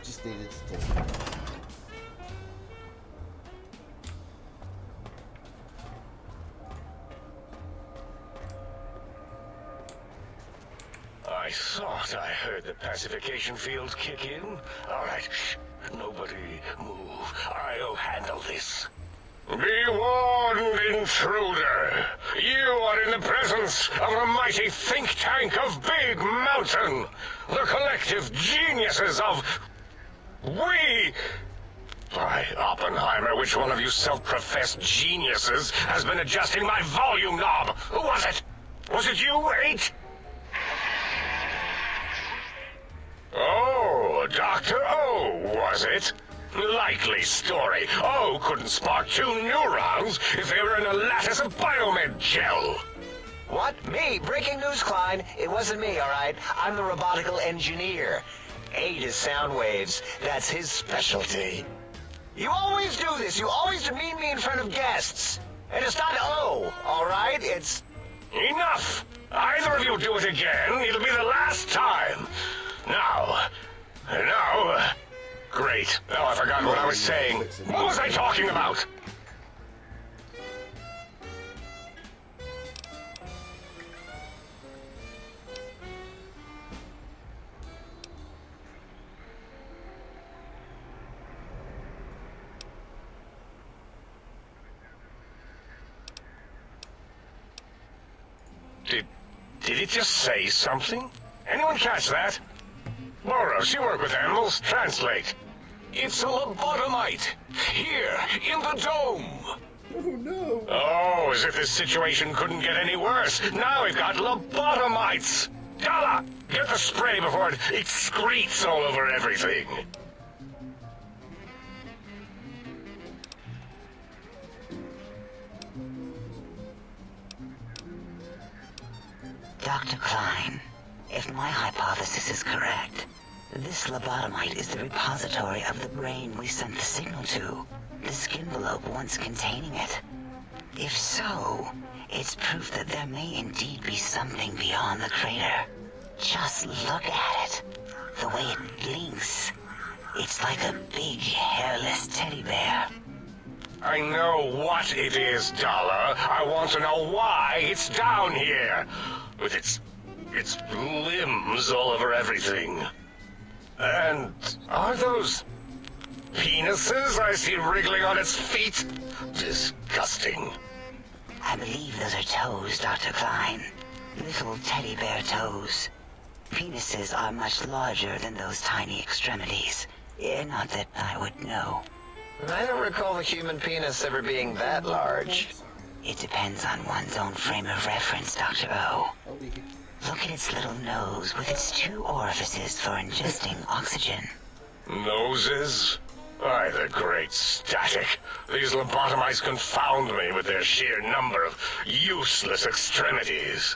Just needed to talk. I thought I heard the pacification field kick in. All right, shh. Nobody move. I'll handle this. Be warned, intruder. You are in the presence of a mighty think tank of Big Mountain. The collective geniuses of... We... By Oppenheimer, which one of you self-professed geniuses has been adjusting my volume knob? Who was it? Was it you, 8? Oh, Dr. O, was it? Likely story. O couldn't spark 2 neurons if they were in a lattice of biomed gel. What? Me? Breaking news, Klein. It wasn't me, all right? I'm the robotical engineer. 8 is sound waves. That's his specialty. You always do this. You always demean me in front of guests. And it's not O, all right? It's... Enough! Either of you do it again, it'll be the last time. Now... Great. Now I forgot what I was saying. What was I talking about? Did it just say something? Anyone catch that? Boros, you work with animals. Translate. It's a lobotomite. Here, in the dome. Oh no. Oh, as if this situation couldn't get any worse. Now we've got lobotomites. Dala, get the spray before it excretes all over everything. Dr. Klein, if my hypothesis is correct, this lobotomite is the repository of the brain we sent the signal to, the skin envelope once containing it. If so, it's proof that there may indeed be something beyond the crater. Just look at it. The way it blinks. It's like a big, hairless teddy bear. I know what it is, Dala. I want to know why it's down here. With its limbs all over everything. And are those penises I see wriggling on its feet? Disgusting. I believe those are toes, Dr. Klein. Little teddy bear toes. Penises are much larger than those tiny extremities. Not that I would know. I don't recall the human penis ever being that large. It depends on one's own frame of reference, Dr. O. Look at its little nose with its 2 orifices for ingesting oxygen. Noses? By the great static. These lobotomites confound me with their sheer number of useless extremities.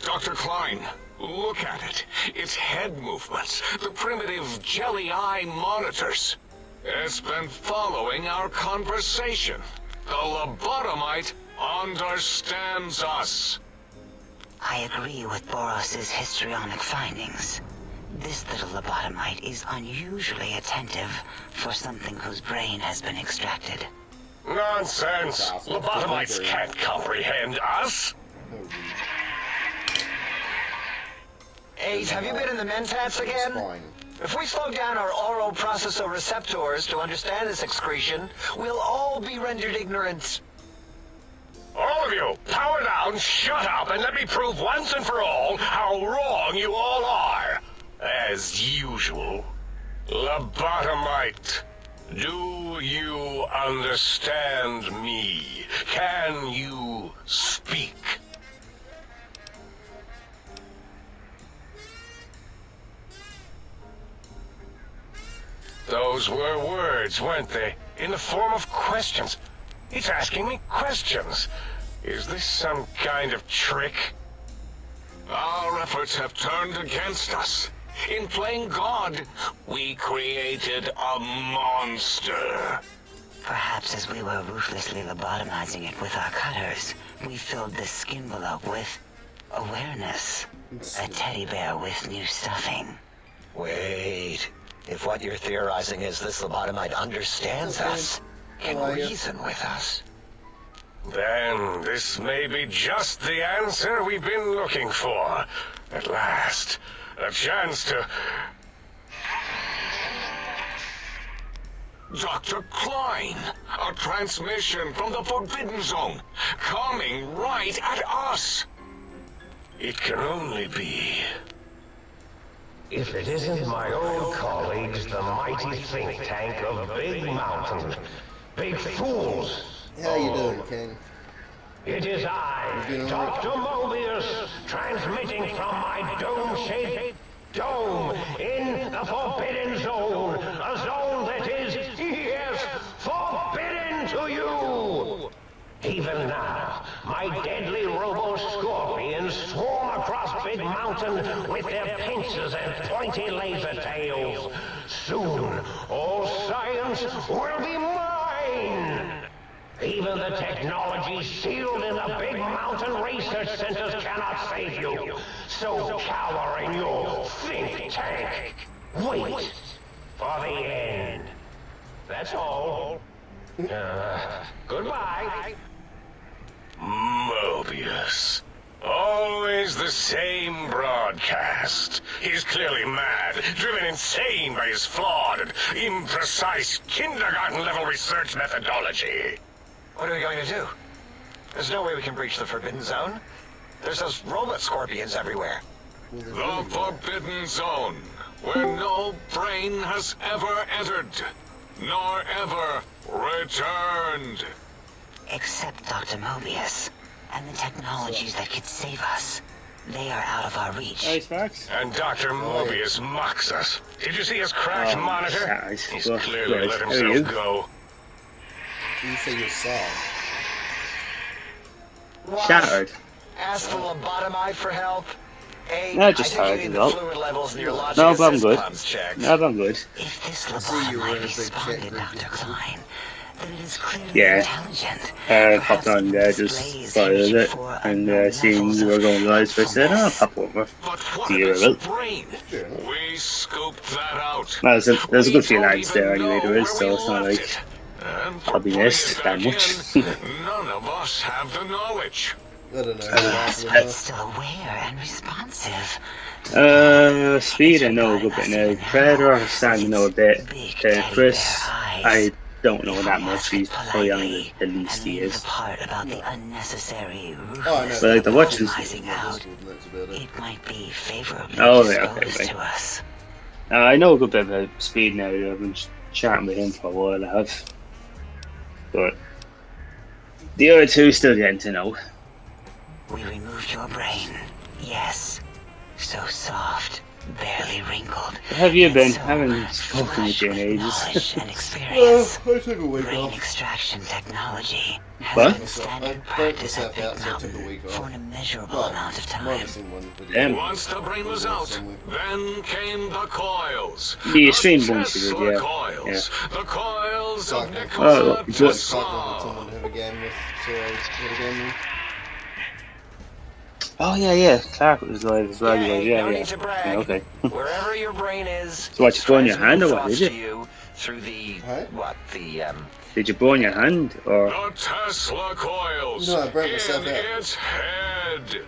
Dr. Klein, look at it. Its head movements, the primitive jelly eye monitors. It's been following our conversation. The lobotomite understands us. I agree with Boros's histrionic findings. This little lobotomite is unusually attentive for something whose brain has been extracted. Nonsense! Lobotomites can't comprehend us! 8, have you been in the mentats again? Fine. If we slow down our oral processoreceptors to understand this excretion, we'll all be rendered ignorant. All of you, power down, shut up, and let me prove once and for all how wrong you all are. As usual. Lobotomite, do you understand me? Can you speak? Those were words, weren't they? In the form of questions. It's asking me questions. Is this some kind of trick? Our efforts have turned against us. In playing God, we created a monster. Perhaps as we were ruthlessly lobotomizing it with our cutters, we filled the skin envelope with Awareness. A teddy bear with new stuffing. Wait. If what you're theorizing is this lobotomite understands us, can reason with us. Then this may be just the answer we've been looking for. At last, a chance to... Dr. Klein, a transmission from the Forbidden Zone, coming right at us. It can only be... If it isn't my old colleagues, the mighty think tank of Big Mountain. Big fools. How you doing, King? It is I, Dr. Mobius, transmitting from my dome-shaped dome in the Forbidden Zone. A zone that is, yes, forbidden to you. Even now, my deadly robo-scorpions swarm across Big Mountain with their pincers and pointy laser tails. Soon, all science will be mine! Even the technology sealed in the Big Mountain research centers cannot save you. So cower in your think tank. Wait for the end. That's all. Goodbye. Mobius. Always the same broadcast. He's clearly mad, driven insane by his flawed and imprecise kindergarten-level research methodology. What are we going to do? There's no way we can breach the Forbidden Zone. There's those robot scorpions everywhere. The Forbidden Zone, where no brain has ever entered, nor ever returned. Except Dr. Mobius and the technologies that could save us. They are out of our reach. Hey, Sparks. And Dr. Mobius mocks us. Did you see his cracked monitor? He's clearly let himself go. You say you saw. What? Shattered. Ask the lobotomite for help? Hey, No, just I tired think as you well. need the fluid levels in your logic No, but I'm assist good. pumps checked. No, but I'm good. If this I see you were in a lobotomite big responded, check Dr. Klein, then it is clearly Yeah. intelligent. Hopped on there, just followed it, and seeing you were going live, so I said, oh, I'll pop over. But what Do of you its will? brain? We scooped that out. Well, there's a good few We don't lads there even anyway, know there is, where so we it's not left like it. And for I'll be putting missed it that back much. in, none of us have the knowledge. I don't know. But still aware and responsive. Speed I know a good bit now. Predator I starting to know a bit. Chris, I don't know that much. He's probably on the least he is. The part about the unnecessary Oh, I know. But like the watches. out, That's about it. it might be favorably Oh, yeah, okay, disposed right. to us. I know a good bit about Speed now. I've been chatting with him for a while, I have. But the other two still getting to know. We removed your brain. Yes. So soft, barely wrinkled. Have you and been? so Haven't spoken with you in ages. knowledge and Well, experience. I took a week Brain off. extraction technology has What? been So I standard burnt practice myself at out, Big so I took a Mountain week for off. an immeasurable But amount of I might have time. seen one video. Damn. Once the brain was out, then came the coils. The stream bonus you did, Tesla yeah. coils. The coils of Oh, Nikola what? Talked Tesla. with someone to have a game with, so I had a game with. Oh yeah. Clark was live as well. Yeah, Yeah, hey, yeah, no yeah. need to brag. Yeah, okay. Wherever your brain is, So what, you burn your hand or what, thoughts did to you through the Huh? Did you burn your hand or? The Tesla coils No, I burnt in myself out. its head.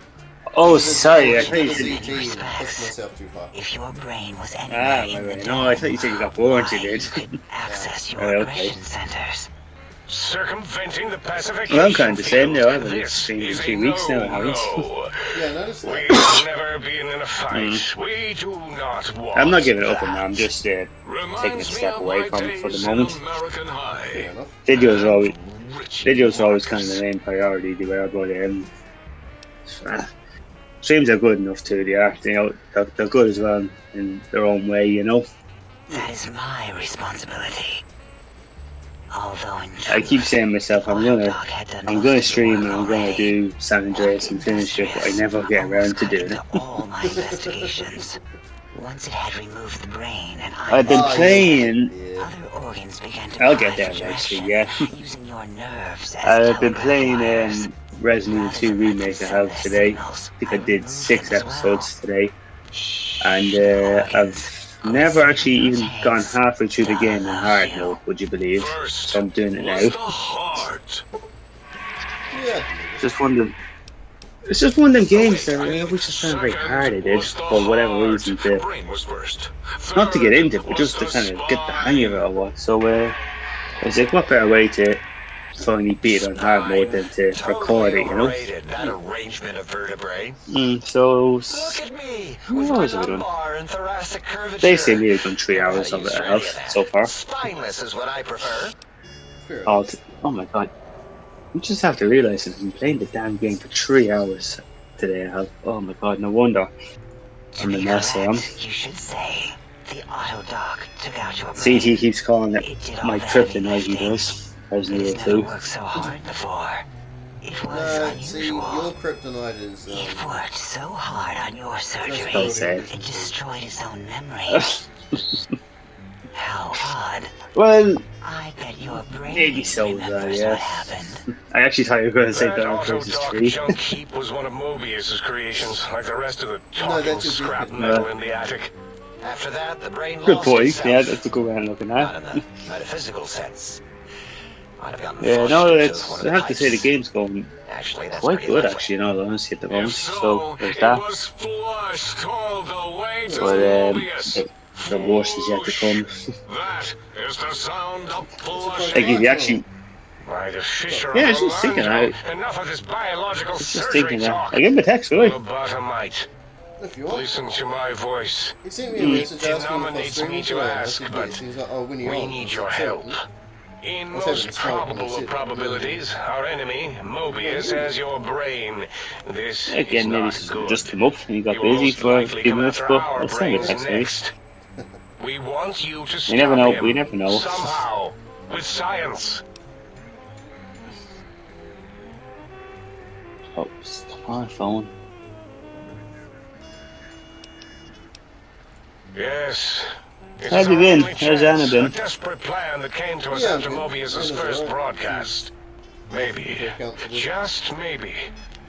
Oh, sorry. I thought you The said. ZT and pushed myself too far. If your brain was Ah, anywhere in the right. No, I thought you said you got burned. You why did. you couldn't access your Oh, okay. aggression centers. Circumventing the pacification Well, I'm kind of the same field. now. I've been This streaming is 3 a weeks now, I haven't. no-no. Yeah, I noticed that. We've never been in a fight. We do not want I'm not giving it up that. on that. I'm just taking a Reminds me step of away my from it for days the in moment. American Fair High. enough. Videos are always kind of the main priority. They were, but streams are good enough too. They are. You know, they're good as well in their own way. You know. That is my responsibility. Although in I keep saying to myself, I'm gonna Dog had done most gonna of the stream work and I'm gonna already. do San Andreas and finish it, but I never get around to doing it. All my investigations. Once it had removed the brain and I I've been Oh, yeah. playing. Yeah. other organs began to I'll cry get there for eventually, direction, yeah. using your nerves as I've been telegraph playing wires. Resident Evil 2 remake I have today. I think I did 6 episodes today. And I've never actually even gone halfway through the game in hard mode, would you believe? So I'm doing it now. Yeah. It's just one of them games that we just found very hard I did, for whatever reason, not to get into it, but just to kind of get the hang of it or what. So I was like, what better way to finally beat it on hard mode than to record it, you know? That arrangement of vertebrae. So, Look at me, with what my was I doing? lumbar and thoracic curvature. Basically, I've done 3 hours of it I have so far. Spineless is what I prefer. Fair Oh my god. You just have to realise that I've been playing the damn game for 3 hours today I have. Oh my god, no wonder I'm a mess I am. You should say the auto dock took out your brain. CT keeps calling it my kryptonite, he does. Resident It's Evil never 2. worked so hard before. It was No, see, your unusual. kryptonite is, It worked so hard on your surgery. Don't say it. It destroyed his own memory. How odd. Well, I bet your brain maybe so, remembers yeah. what happened. I actually thought you were going to say That Dark auto Crisis dock 3. junk heap was one of Mobius's creations, like the rest of the talking that's just scrap different. metal in the attic. After that, the brain Good lost boy, itself. yeah, that's a good way of looking Not at in it. the metaphysical sense. I'd have gotten Yeah, flushed no, into it's, one of I have to say the pipes. game's going Actually, that's quite pretty good, lovely. actually, in all honesty, at the moment. If So, there's it that. was flushed all the way to But Mobius. the worst is yet to come. That is the sound of Like, flushing. if you actually, By the fisher Yeah, of I was just thinking, Orlando. I Enough of this biological was just surgery thinking that. talk. I gave him a text, really. Lobotomite, if you want. listen to my voice. He sent me a message asking if I nominates stream me as to well. I ask, said but yes. He's like, oh, when you We on? need I your said, help. "Cool." In I said most it's fine, probable that's of it. probabilities, our enemy, Mobius, has your brain. This is Again, maybe not something good. just came up and he got You will busy most for a likely few come minutes, after but our I'll send it brains text maybe. next. We want you to stop You never know, him we never know. somehow, with science. Oh, stop on the phone. Yes. It How is have you our been? only How's chance, Anna been? A desperate plan that came to us Yeah, after good. Mobius's Anna's first alright. broadcast. Maybe, Feel comfortable. just maybe,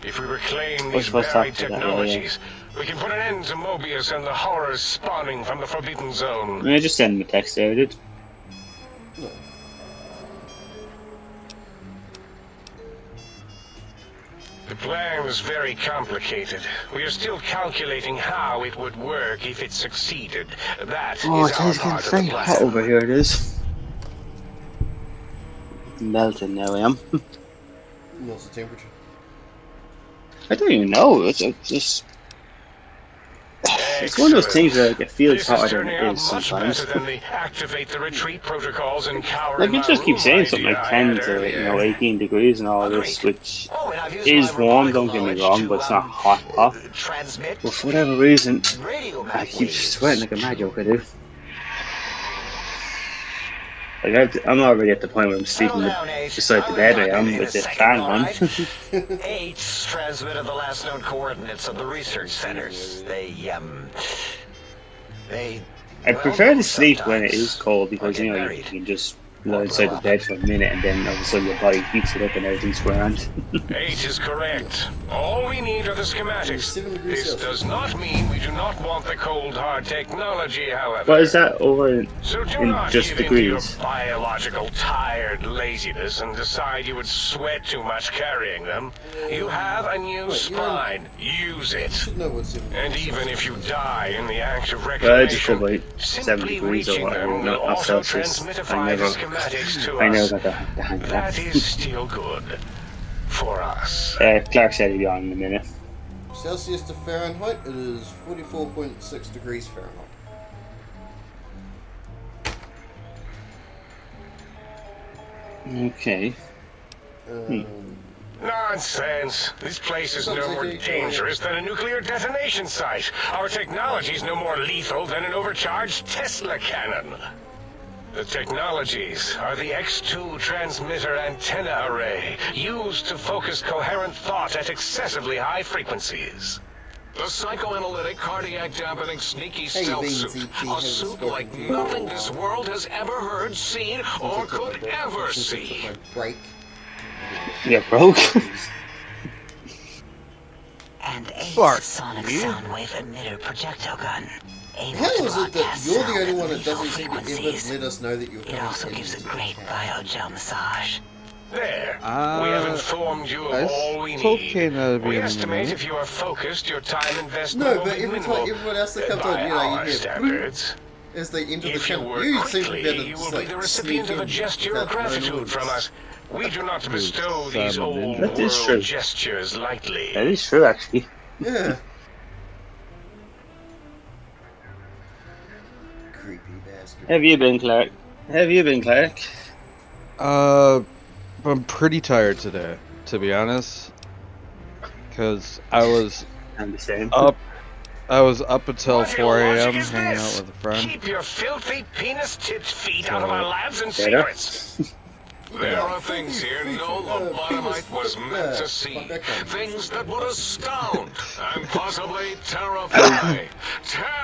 if we reclaim We're these supposed to buried talk about that, technologies, we can put an end to Mobius and the horrors spawning from the Forbidden Zone. I just send him a text there, I did. No. The plan is very complicated. We are still calculating how it would work if it succeeded. That Oh, is it's our getting part of very the hot plan. over here, it is. Melting now, I am. What's the temperature? I don't even know, it's just... It's one of those things that it feels This is hotter than turning it out is much sometimes. better than the activate the retreat protocols and cower Like, in you my just keep room saying something idea like I 10 had to, earlier. 18 degrees and all this, Agreed. which Oh, and I've used is my warm, robotical don't get me knowledge wrong, to, but it's not hot. transmit But for whatever reason, radio I keep waves. sweating like a mad joke, I do. Like, I'm already at the point where I'm sleeping Settle down, Ace. beside the I'll bed be I back am in with a the second, fan all on. right? 8's transmitted the last known coordinates of the research centers. They I well, prefer to sleep when it sometimes is cold because, I'll you get know, you married. can just lie inside the bed for a minute and then all of a sudden your body heats it up and everything's grand. 8 is correct. All we need are the schematics. 7 degrees This Celsius. does not mean we do not want the cold hard technology, however. What is that over So do in not just give in to your degrees? biological tired laziness and decide you would sweat too much carrying them. You have a new spine. Use it. Should know what's 7 And degrees even if you die in the act of Well, I just go reclamation, by 7 simply degrees or reaching whatever, them will not also Celsius. transmitify the schematics to I never us. got the hang of That that. is still good. For us. Clark said he'd be on in a minute. Celsius to Fahrenheit, it is 44.6 degrees Fahrenheit. Okay. Nonsense. This place is no more dangerous than a nuclear detonation site. Our technology is no more lethal than an overcharged Tesla cannon. The technologies are the X2 transmitter antenna array, used to focus coherent thought at excessively high frequencies. The psychoanalytic, cardiac dampening, sneaky stealth Beans, suit. E.T. A has suit spoken like to you. nothing this world has ever heard, seen, or could ever Since I took see. my break. Yeah, broke. and A's Fuck sonic you. soundwave emitter projectile gun. Able How to is it that broadcast you're the sound only at one that lethal doesn't seem to ever frequencies. let us know that you're It coming also gives a into the great chat? biogel massage. There. We have informed you I of all we told need. Kain that'd be We in a estimate minute. if you are focused, your time investment No, will but be every minimal. time everyone else that comes by on, you know, our you hear standards. as they enter the If you channel. work You seem to quickly, be able to you just will be like the recipient sneak of a in gesture without of no gratitude notice. from us. We do not bestow these Simon old Ninja. That is world true. gestures lightly. That is true, actually. Yeah. Creepy bastard. Have you been, Clark? Have you been, Clark? I'm pretty tired today, to be honest. Because I was I'm the same. up until What 4 logic a.m. is hanging this? out with a friend. Keep your filthy penis-tipped feet out of our labs and Better? secrets. There are things here no lobotomite was meant to see. Things that would astound and possibly terrify.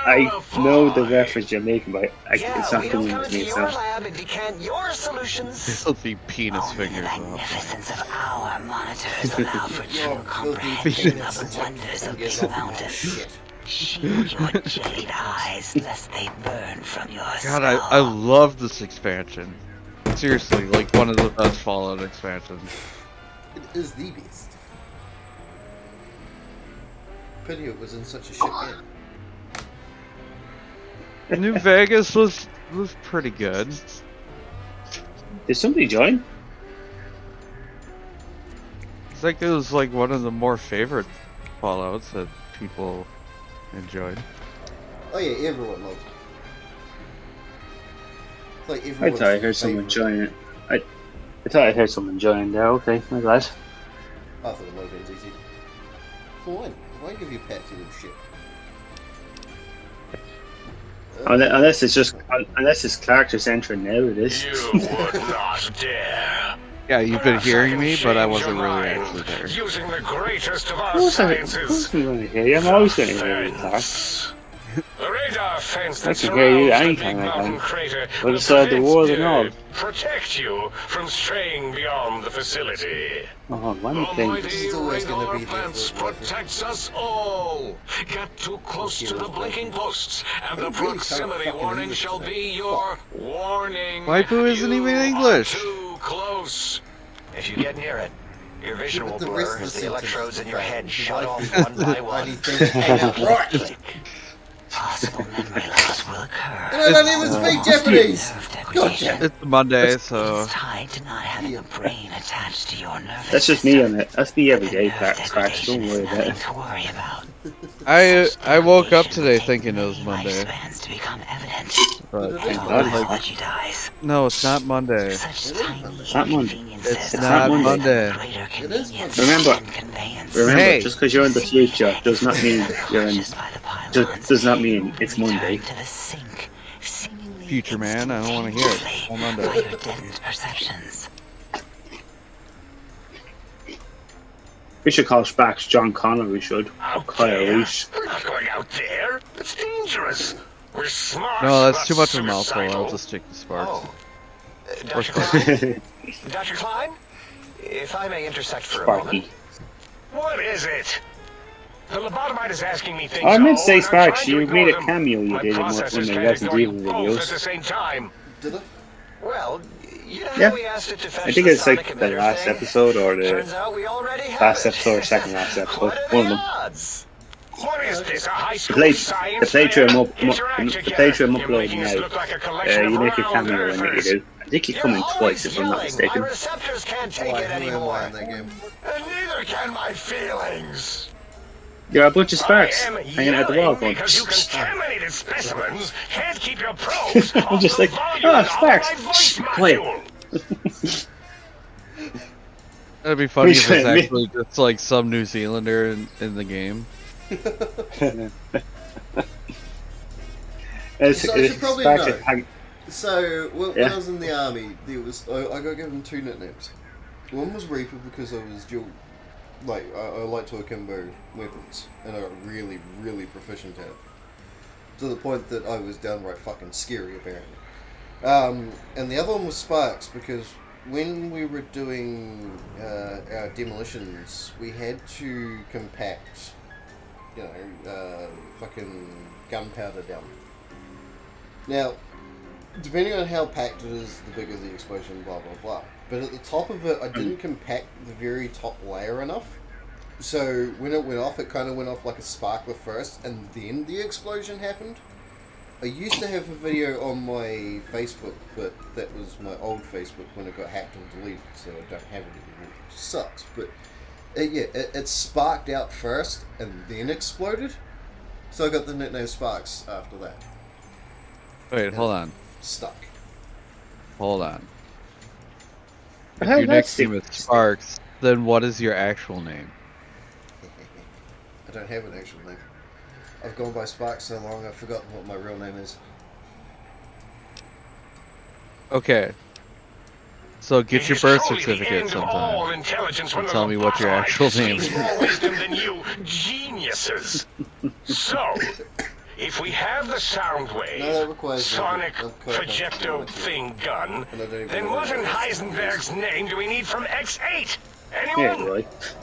I know the reference you're making, but it's Yeah, not we don't coming come with into me, your so. lab and decant your solutions. Filthy penis Only the fingers. Up. magnificence of our monitors allow for true Your comprehension of filthy the wonders of fingers Big off my Mountain. shit. Shield your jellied eyes lest they burn from your God, skull. I love this expansion. Seriously, like one of the best Fallout expansions. It is the best. Pity it was in such a shit game. New Vegas was pretty good. Did somebody join? I think it was like one of the more favorite Fallouts that people enjoyed. Oh yeah, everyone loves it. It's like I everyone's thought I heard someone favourite. join it. I thought I heard someone join there. Okay, my glad. I thought the loading's easy. Fine. Why give you pets, you little shit? Unless it's Clark just entering now, it is. You would not dare. Yeah, you've been hearing me, but I Change wasn't your really mind, actually there. Using the greatest of Of our course I'm sciences. going to hear you. I'm always going to hear you, Clark. Fence. The radar fence I that can hear you surrounds the anytime Big I Mountain can. crater Other will side of the prevent world and all. protect you from straying beyond the facility. Oh, one The thing. mighty always gonna radar be there fence for whatever. protects us all. Get too close to the blinking posts, and the Really kind of proximity fucking warning English shall today. be your warning. Waifu isn't You even are English. Too close. If you get near it, your vision will But the rest blur of as the the electrodes sentence in your is head like, shut the off waifu one by only one. thing came out right. Possible memory loss will occur. And I don't even speak Japanese! Nerve God degradation damn. It's Monday, is so tied to not having a brain attached to your nervous That's just me system. on it. That's me every day, Nerve Clark. degradation Don't is worry about nothing it. to worry about. I woke up Degradation today will take thinking it was many Monday, lifespans to become evident. but But And God. all God. biology dies. no, it's not Monday. Such It is tiny Monday. Not Monday. inconveniences It's are not becoming Monday. greater It is convenience Monday. Remember- and conveyance. Remember, Hey. just because you're in the future does not mean you're in. Unconscious by the pylons, Does not mean you will it's return Monday. to the sink, seemingly Future man, I don't want to hear it. It's on instantaneously Monday. by your deadened perceptions. We should call Sparks John Connor. We should. Or Out Kyle there? Reese. We're not going out there. It's dangerous. We're smart. No, that's not too much of a mouthful. suicidal. I'll just stick to Sparks. Oh. Or Dr. Sparky. Klein? Dr. Klein? If I may intersect for a moment. Sparky. What is it? The lobotomite is asking me things. Oh, I meant to oh, say and I'm Sparks. trying to You ignore made a them. cameo you My did in one of processors the can't Resident ignore you Evil both at videos. the same time. Did I? Well, you know Yeah. how we asked it to fetch I think the it's like sonic the emitter last thing? episode or Turns the out we already have last it. episode or second last episode. What are One of the them. odds? What is this? A high The school play, science the playthrough fair? I'm up, Interact the together. playthrough I'm You're uploading making us now. look like a collection of You make a round cameo in it. You earthers. do. I think you come in You're twice, always if I'm not yelling. mistaken. My receptors can't take Why, it who am I anymore. in that game? And neither can my feelings. You're a bunch of Sparks I am hanging out the wall yelling going. because you contaminated specimens can't keep your probes I'm off just the like, volume "Ah, on Sparks, my voice quiet." module. That'd be funny if it's Me- actually just like some New Zealander in the game. So I should probably Sparks know. is hang- So, when Yeah. I was in the army, there was I got given two nicknames. One was Reaper because I was dual, like, I like to akimbo weapons, and I got really, really proficient at it. To the point that I was downright fucking scary, apparently. And the other one was Sparks because when we were doing our demolitions, we had to compact you know, fucking gunpowder down. Now, depending on how packed it is, the bigger the explosion, blah blah blah. But at the top of it, I didn't compact the very top layer enough. So when it went off, it kind of went off like a sparkler first, and then the explosion happened. I used to have a video on my Facebook, but that was my old Facebook when it got hacked and deleted, so I don't have it anymore, which sucks. But it sparked out first and then exploded, so I got the nickname Sparks after that. Wait, hold on. Stuck. Hold on. If How your that's nickname is Sparks, then what is your actual name? I don't have an actual name. I've gone by Sparks so long I've forgotten what my real name is. Okay. So get It your is birth truly the certificate end of all sometime. intelligence And when tell the me what your lobotomite actual name displays is. more wisdom than you geniuses. So, if we have the sound wave, No, that requires sonic a projecto thing gun, And I don't even then know what in what it is. Heisenberg's name do we need from X8? Yeah, Anyone? right.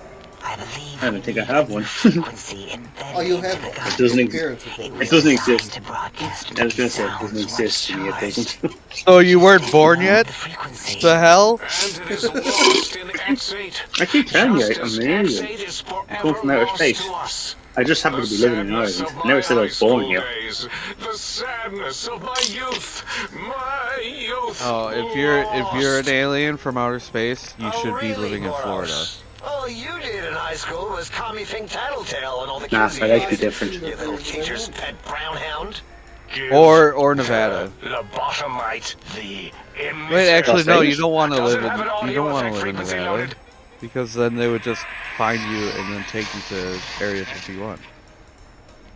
I believe I don't think I have one. frequency embedded Oh, you into have the one. gun. It doesn't Your exist. parents will probably It doesn't Designed exist. to broadcast I was gonna say it sounds doesn't once exist to me. It charged. doesn't. So you weren't born yet? The frequency. The hell? And it is lost in X8. I keep telling you, Just I'm as an alien. X8 is come forever from outer lost space. to us. I just happen to be living in sadness Ireland. of I never my said I was high born school here. days. The sadness of my youth. My youth. Oh, if you're an alien from outer space, you should be living in Florida. All you did in high school was call me Think Tattletale and all the Nah, kids I you like to be used. different. You little teacher's pet brown hound. Or Nevada. Lobotomite, the emitter. Wait, actually no, Los you don't want to Does live it have an in audio you don't want to effect live in frequency Nevada loaded? because then they would just find you and then take you to Area 51.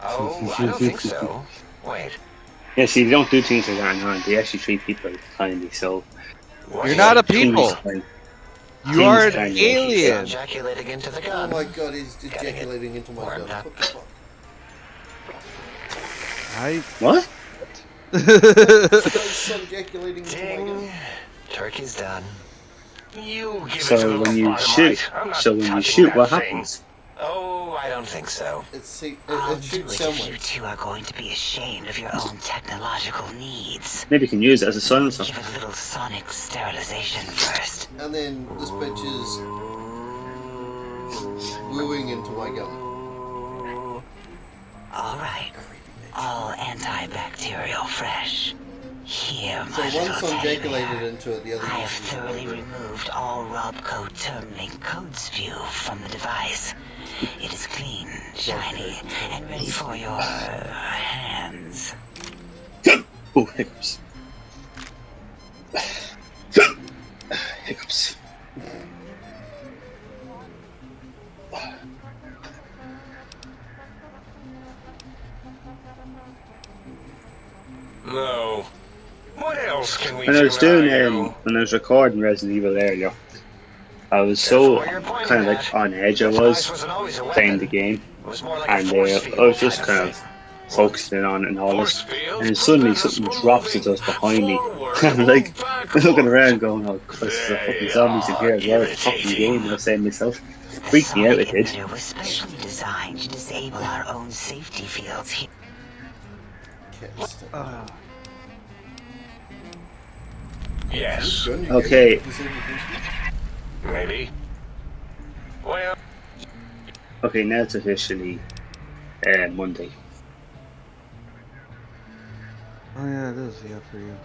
Oh, I don't think so. Wait. Yeah, see, they don't do things like that in Ireland. They actually treat people kindly, so... You're not a people. Like, You are an Kings, alien. Ejaculating into the Oh gun. my god, he's ejaculating into my Warmed gun. up. What the fuck? What? Guy's son ejaculating into my Ding. gun. Turkey's done. You give it to So when you lobotomite. shoot, I'm not so when you touching shoot, that what thing. happens? Oh, I don't think so. I'll It do shoots it if you someone. two are going to be ashamed of your own technological needs. Maybe you can use it as a silencer. Give it a little sonic sterilization first. And then this bitch is wooing into my gun. Alright. All antibacterial fresh. Here, So my once little I'm teddy ejaculated bear. into it, the other I have uses it thoroughly like removed all Robco terminate code spew from the device. It is clean, shiny, and ready for your hands. Oh, hiccups. Hiccups. No. What else can we When I do was doing, now? when I was recording Resident Evil earlier, I was so kind of like on edge I was playing the game, was more like and a force I field was just kind kind of focusing on it and all this, Force fields and then suddenly prevent us something from drops moving at us behind me. forward I'm or like backward. looking around going, oh Christ, there's a fucking zombies in here as well, it's a fucking irritating. game, I was saying myself. The Freaked me out, sonic it did. emitter was specially designed to disable our own safety fields here. Can't stand Yes, it. Gun you Okay. get, disable free speech. maybe. Well, Okay, now it's officially Monday. Oh yeah, it is. Yeah, for you.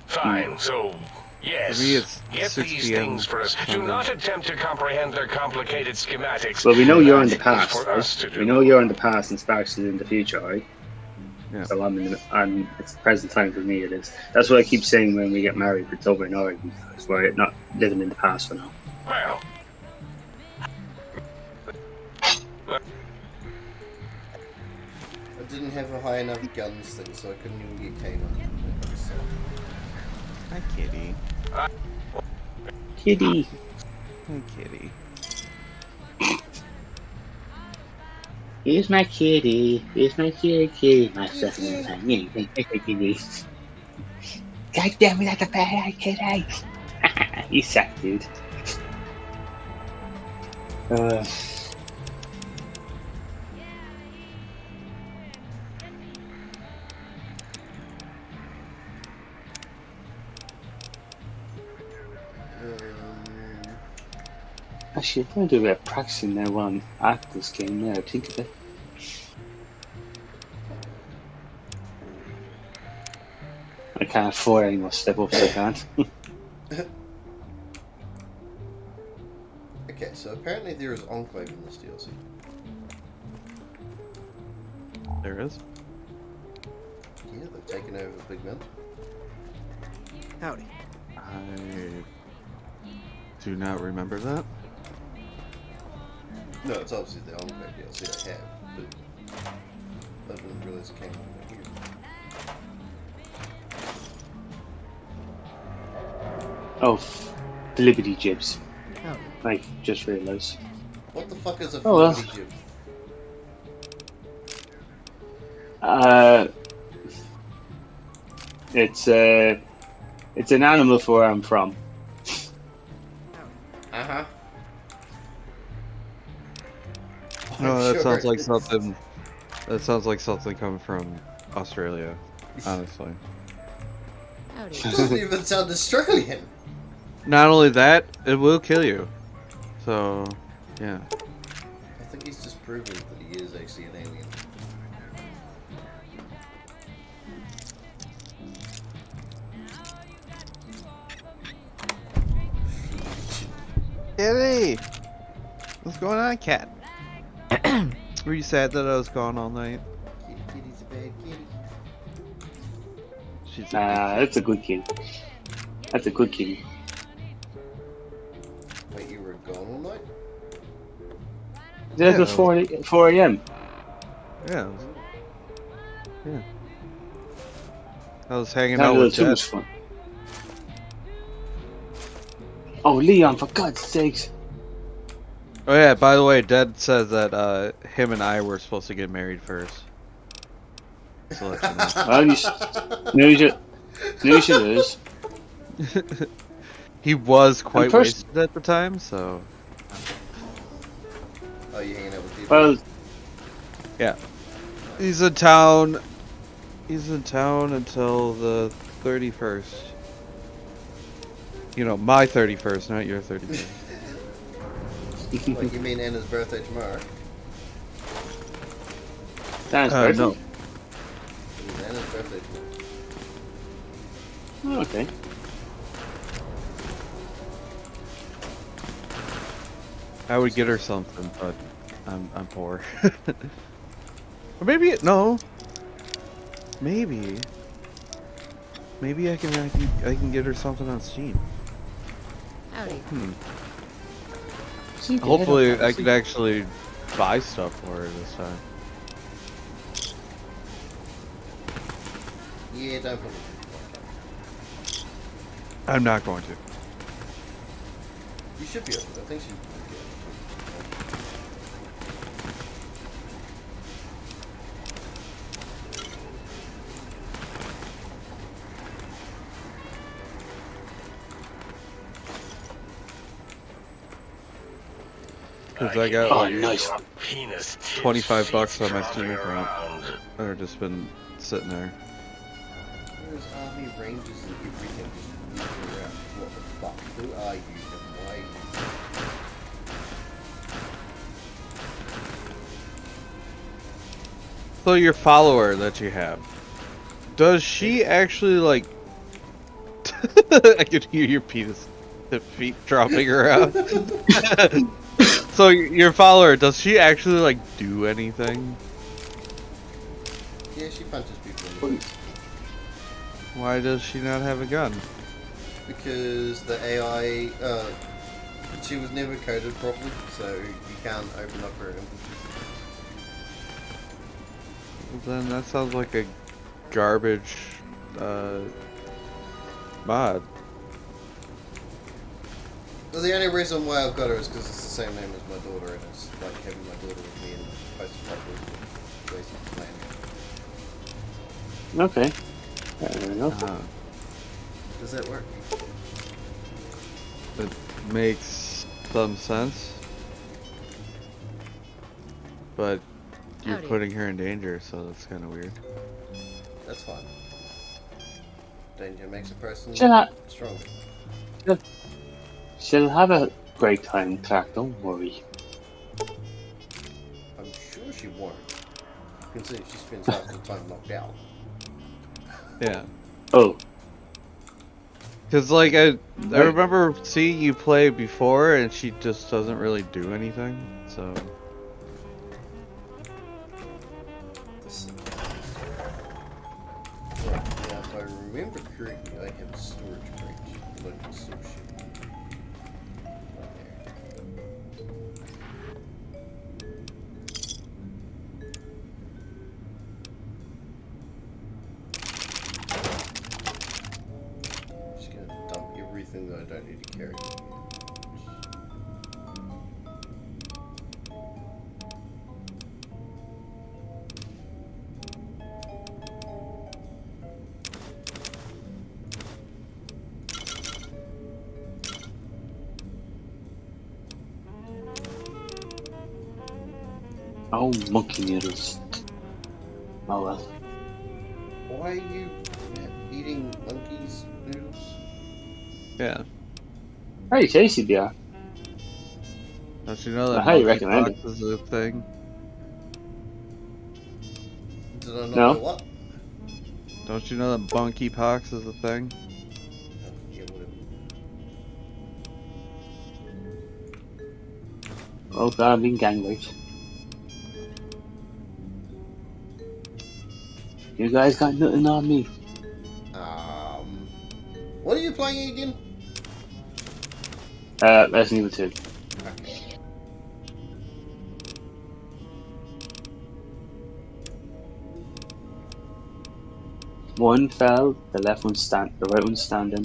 fine. So, yes. For me, it's Get 6 these p.m. things for us. Do Sunday. not attempt to comprehend their complicated schematics. Well, we know you're in That the past, is for us to right? do. We know you're in the past and Sparks is in the future, right? Yeah. So it's the present time for me, it is. That's what I keep saying when we get married, it's over in Oregon, because we're not living in the past for now. Well, I didn't have a high enough guns thing, so I couldn't even get Kains. So, Hi, kitty. Kitty! Hi, kitty. Here's my kitty. Here's my kitty. My stuff in the kitty. God damn it, that's a bad eye, kitty. You suck, dude. Actually, I'm going to do a bit of practicing now while I'm at this game. Now I think of it. I can't afford any more step ups. I can't. Okay, so apparently there is Enclave in this DLC. There is. Yeah, they've taken over Big Ben. Howdy. I do not remember that. No, it's obviously the Enclave DLC I have, but I didn't realize it came over here. Oh, the Liberty Jibs. Howdy. I just realised. What the fuck is a Oh, well. flippity jib? It's an animal for where I'm from. Uh-huh. No, that Sure sounds like it is. something. That sounds like something coming from Australia. Honestly. It doesn't even sound Australian. Not only that, it will kill you. So, yeah. I think he's just proving that he is actually an alien. Kitty! What's going on, cat? Were you sad that I was gone all night? Kitty's a bad kitty. She's That's a good kitty. That's a good kitty. Wait, you were gone all night? That's at 4 a.m. Yeah. Yeah. I was hanging Not out a with little too Dad. much fun. Oh, Leon, for God's sakes. Oh yeah, by the way, Dad said that him and I were supposed to get married first. So let you know. Well, you should lose. He was quite first- wasted at the time, so Oh, you hanging out with people? Well, yeah. He's in town. He's in town until the 31st. You know, my 31st, not your 31st. Like, you mean Anna's birthday tomorrow? Dan's birthday. No. It is Anna's birthday tomorrow. Oh, okay. I would get her something, but I'm poor. Or maybe no. Maybe I can get her something on Steam. Howdy. So you can Hopefully, head up, I could actually buy stuff for her this time. Yeah, don't put it. I'm not going to. You should be able to. I think she should be able to. Because I got Oh, like nice. Penis tips 25 bucks on my feet Steam trotting account. around. Or just been sitting there. There's army rangers and everything just moving around. What the fuck? Who are you and why are you? So your follower that you have, does she actually like? I could hear your penis, the feet dropping around. So your follower, does she actually like do anything? Yeah, she punches people in the face. Why does she not have a gun? Because the AI, she was never coded properly, so you can't open up her inventory. Well, then that sounds like a garbage mod. Well, the only reason why I've got her is because it's the same name as my daughter, and it's like having my daughter with me in post-apocalyptic wasteland land. Okay. Fair enough. Does that work? It makes some sense, but you're Howdy. putting her in danger, so that's kind of weird. That's fine. Danger makes a person Shut up. stronger. She'll have a great time, Clark, don't worry. I'm sure she won't. Considering she spends half the time knocked out. Yeah. Oh, Because, like, I right. remember seeing you play before, and she just doesn't really do anything, so... Yeah, if I remember correctly, I have a storage crate. Look, some shit. Right there. Just gonna dump everything that I don't need to carry. Oh, monkey noodles. Oh well. Why are you eating monkeys' noodles? Yeah. Very tasty, they are. Don't you know I that highly recommend monkeypox is a thing? Did I not No. know what? Don't you know that monkeypox is a thing? Yeah, whatever. Oh god, I'm being gang raped. You guys got nothing on me. What are you playing again? Resident Evil 2. Okay. One fell, the left one the right one's standing.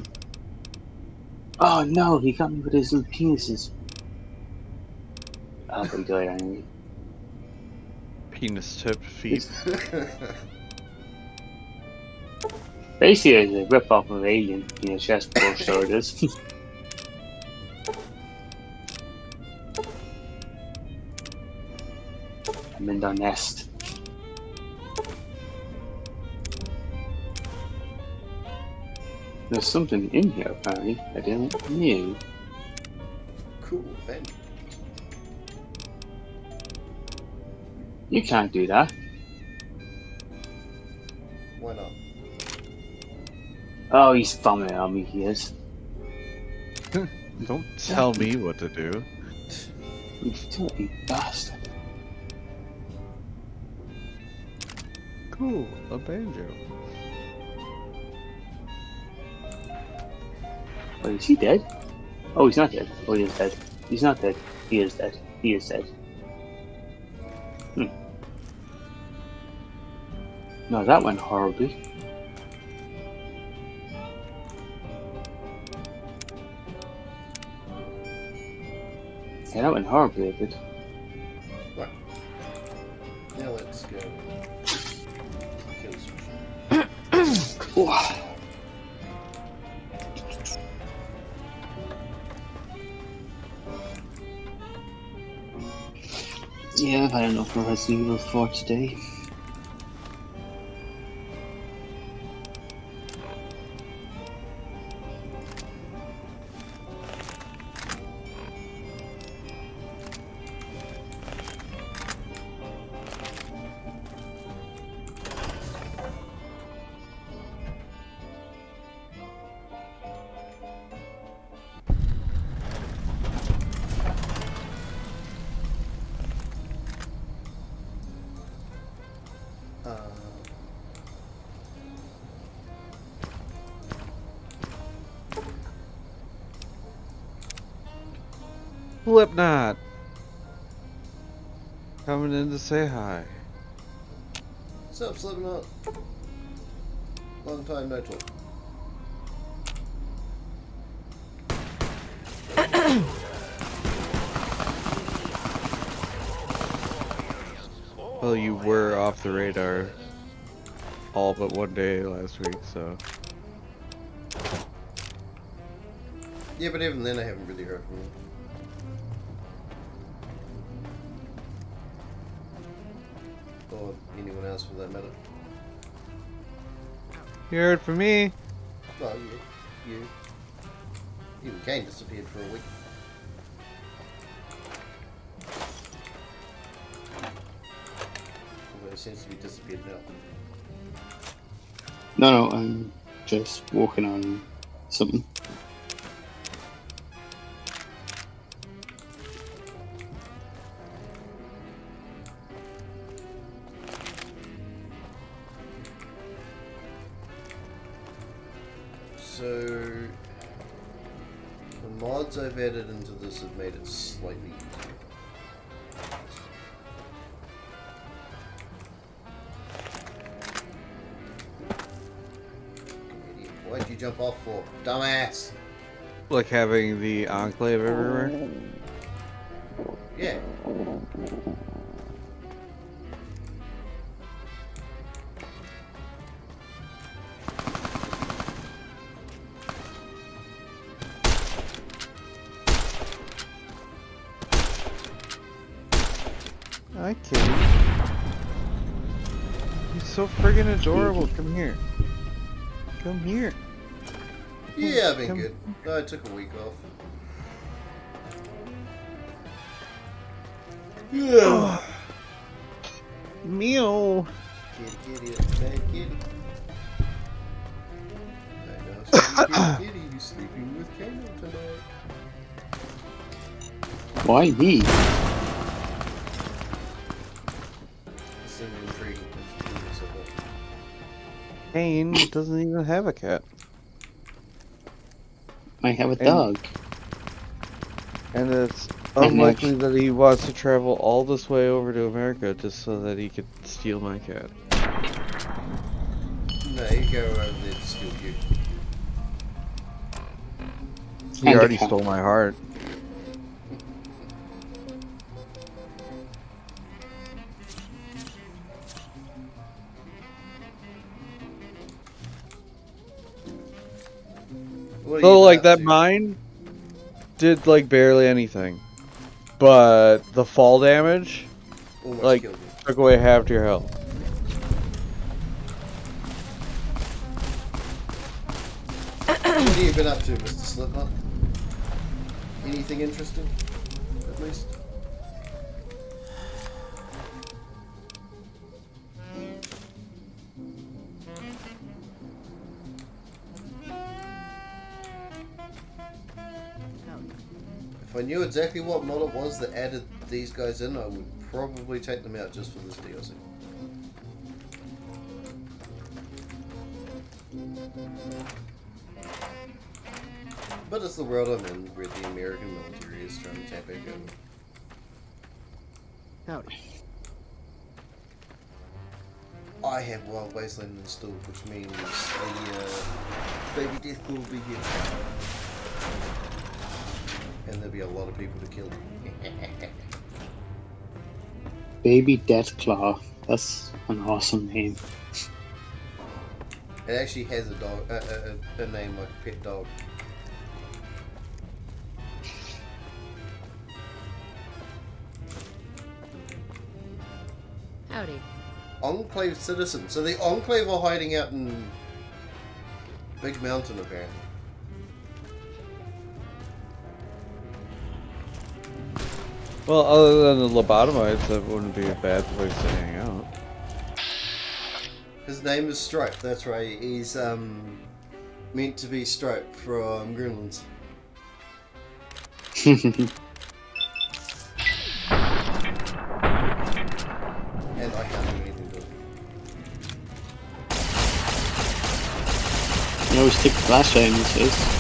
Oh no, he got me with his little penises. Oh, but he died anyway. Penis tipped feet. Basically, it's a rip off of Alien, you know, chest push, so it is. I'm in the nest. There's something in here, apparently. I didn't know. Cool, then. You can't do that. Why not? Oh, he's vomiting on me, he is. Don't tell me what to do. You dirty bastard. Cool, a banjo. Wait, is he dead? Oh, he's not dead. Oh, he is dead. He's not dead. He is dead. He is dead. No, that went horribly. Yeah, that went horribly a bit. Right. Now let's go. Kill some shit. Wow. Yeah, I've had enough of Resident Evil 4 today. Slipknot! Coming in to say hi. What's up, Slipknot? Long time no talk. Well, you were off the radar all but one day last week, so... Yeah, but even then I haven't really heard from you. Or anyone else for that matter. You heard from me? Well, you. Even Kain disappeared for a week. seems to be disappeared now. No, I'm just walking on something. So, the mods I've added into this have made it slightly easier. Idiot. Why'd you jump off for? Dumbass! Like having the enclave everywhere. Yeah. Hi, kitty. He's so friggin' adorable. Come here. Come here. Yeah, I've been Come- good. I took a week off. Yeah. Meow. Kitty, bad kitty. I know, kitty, you sleeping with Kains tonight. Why me? It seemed intriguing. Kain doesn't even have a cat. I have a dog. And it's I know. unlikely that he wants to travel all this way over to America just so that he could steal my cat. No, you go over there to steal you. He And a already cat. stole my heart. What are So, you like, up that to? mine did, like, barely anything. But the fall damage, Almost like, killed you. took away half your health. What have you been up to, Mr. Slipknot? Anything interesting? At least? If I knew exactly what mod it was that added these guys in, I would probably take them out just for this DLC. But it's the world I'm in, where the American military is trying to tap back over. Howdy. I have Wild Wasteland installed, which means the baby death will be here. And there'll be a lot of people to kill. Baby Deathclaw. That's an awesome name. It actually has a dog, a name like a pet dog. Howdy. Enclave citizen. So the Enclave are hiding out in Big Mountain, apparently. Well, other than the lobotomites, that wouldn't be a bad place to hang out. His name is Stripe. That's right. He's meant to be Stripe from Gremlins. And I can't do anything to it. You always stick the flashlight in his face.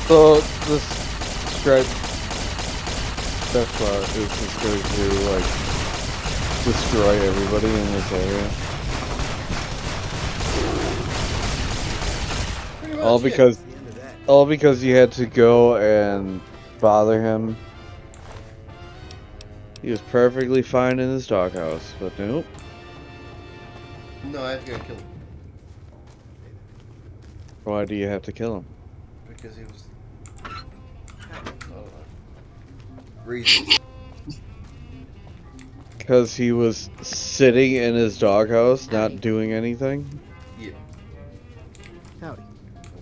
So, this Stripe Deathclaw is just going to, like, destroy everybody in this area. Pretty much, All yeah. because, all because you had to go and bother him. He was perfectly fine in his doghouse, but nope. No, I have to go kill him. Why do you have to kill him? Because he was... I don't know. Reasons. Because he was sitting in his doghouse, not doing anything? Yeah. Howdy.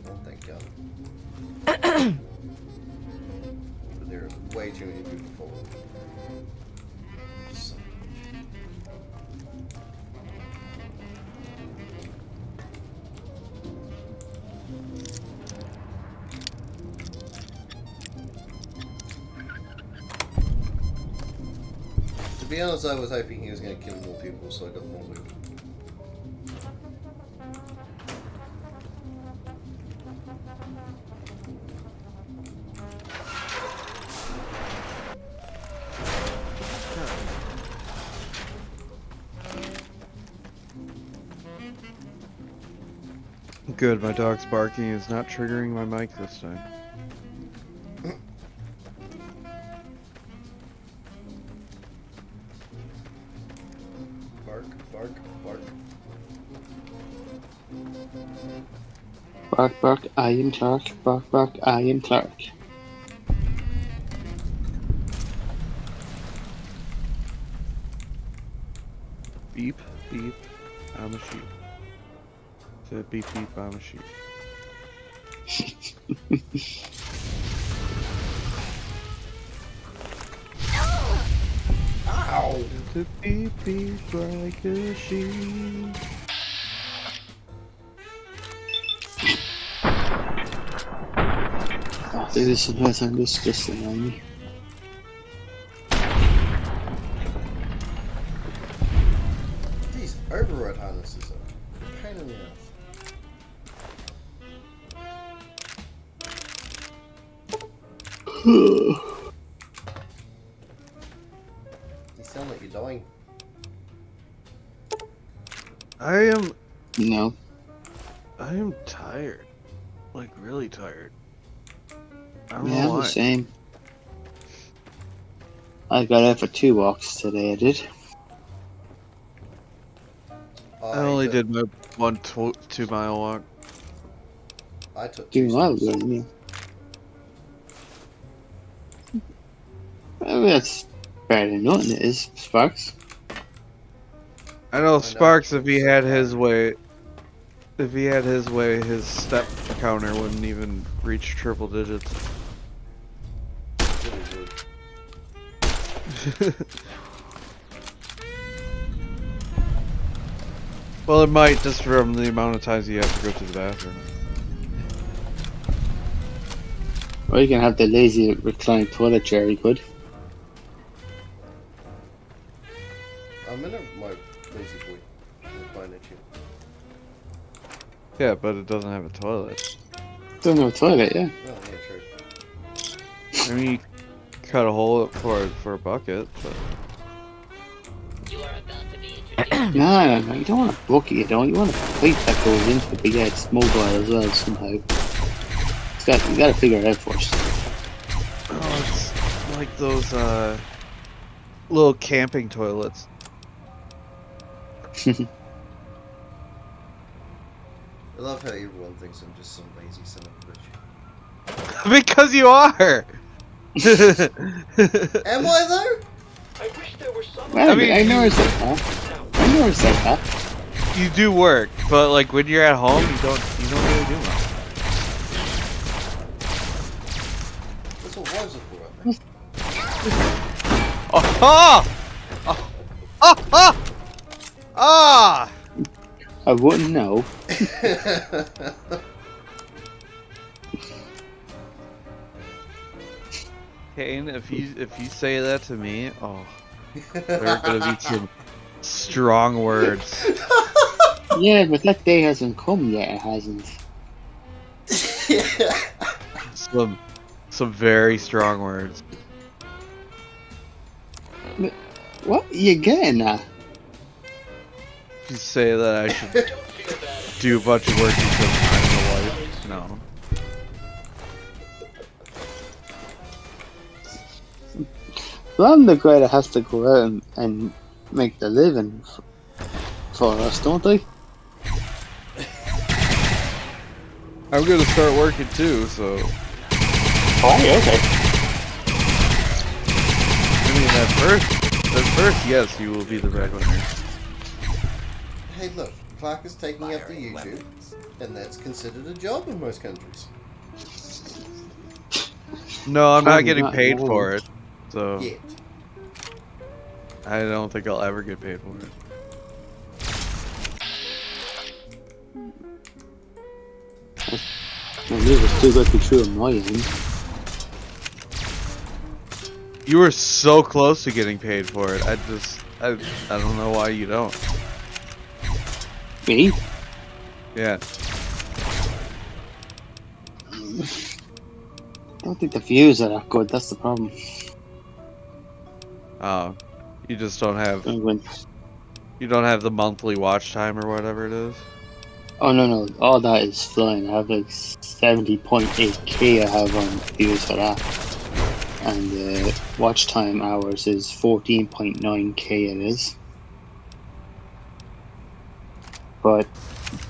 Well, thank God. But there are way too many people following. So. To be honest, I was hoping he was going to kill more people, so I got more loot. Good, my dog's barking is not triggering my mic this time. Bark, bark, bark. Bark, bark, I am Clark. Bark, bark, I am Clark. Beep, beep, I'm a sheep. Said beep, beep, I'm a sheep. Ow! It's a beep, beep like a sheep. Oh, dude, this is nothing disgusting on me. These override harnesses are a pain in the ass. You sound like you're dying. I No. am tired. Like, really tired. I don't Yeah, know I'm why. the same. I got out for 2 walks today, I did. I only did my 2 mile walk. I took 2 2 miles, steps. yeah. Well, that's better than nothing, it is, Sparks. I know Sparks, if he had his way, his step counter wouldn't even reach triple digits. Really would. Well, it might, just from the amount of times you have to go to the bathroom. Or you can have the lazy reclined toilet chair, you could. I'm in my lazy boy. Recliner chair. Yeah, but it doesn't have a toilet. Don't have a toilet, yeah. Oh, yeah, true. I mean, you cut a hole for a bucket, but... No, you don't want a bucket, you don't. You want a pipe that goes into the big head smoke oil as well, somehow. You gotta figure it out first. Oh, it's like those, little camping toilets. I love how everyone thinks I'm just some lazy son of a bitch. Because you are! Am I though? Well, I mean, I know it's like that. I know it's like that. You do work, but like when you're at home, you don't really do much. That's what wives are for, aren't they? Oh! Oh! Oh! Oh! Ah! I wouldn't know. Kane, if you say that to me, oh, there are gonna be some strong words. Yeah, but that day hasn't come yet, it hasn't. Some very strong words. What? You getting that? If you say that I should do a bunch of work because I'm the wife, no. Well, I'm the guy that has to go out and make the living for us, don't I? I'm gonna start working too, so. Oh, yeah, okay. I mean, at first, yes, you will be the breadwinner. Hey, look, Clark is taking up the YouTube, and that's considered a job in most countries. No, I'm not Probably getting not, paid no. for it, so Yet. I don't think I'll ever get paid for it. I knew it was too good to be true on my end. You were so close to getting paid for it. I don't know why you don't. Me? Yeah. I don't think the views are that good, that's the problem. Oh, you just don't have. When, You don't have the monthly watch time or whatever it is. oh no, all that is flying. I have like 70.8k I have on views for that. And watch time hours is 14.9k it is. But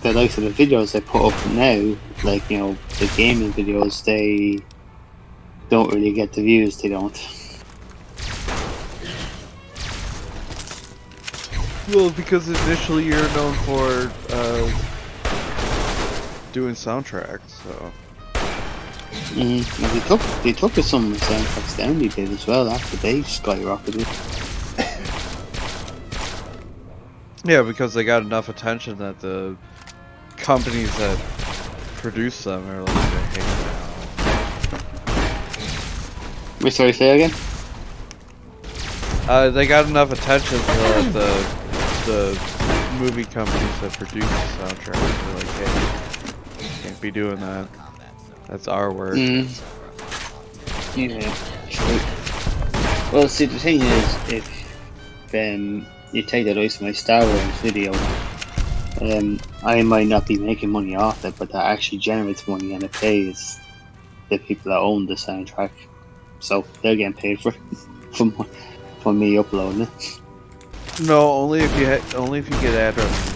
the likes of the videos I put up now, like, you know, the gaming videos, they don't really get the views, they don't. Well, because initially you're known for doing soundtracks, so. And they took some of the soundtracks down a bit as well after they skyrocketed. Yeah, because they got enough attention that the companies that produce them are like, hey, Wait, sorry, say again? they got enough attention that the movie companies that produce the soundtrack are like, hey, you can't be doing that. That's our work. Yeah, true. Well, see, the thing is, if you take the likes of my Star Wars video, I might not be making money off it, but that actually generates money and it pays the people that own the soundtrack. So they're getting paid for for me uploading it. No, only if you get ad revenue.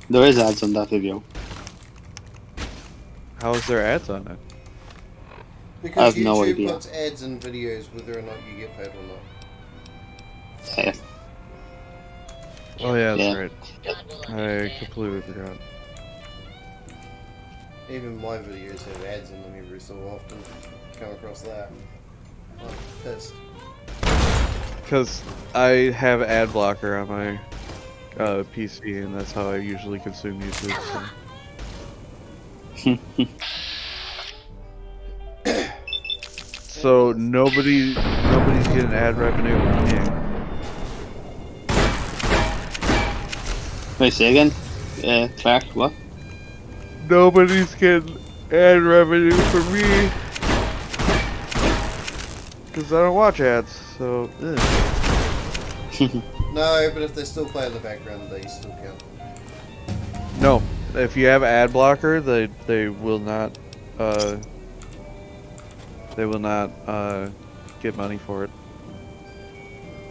There is ads on that video. How is there ads on it? Because I have YouTube no idea. puts ads in videos whether or not you get paid or not. Yeah. Oh yeah, that's Yeah. right. I completely forgot. Even my videos have ads in them every so often. Come across that. I'm pissed. Because I have ad blocker on my PC, and that's how I usually consume YouTube. So nobody's getting ad revenue from me. Wait, say again? Clark, what? Nobody's getting ad revenue from me. Because I don't watch ads, so. No, but if they still play in the background, they still count. No, if you have ad blocker, they will not get money for it.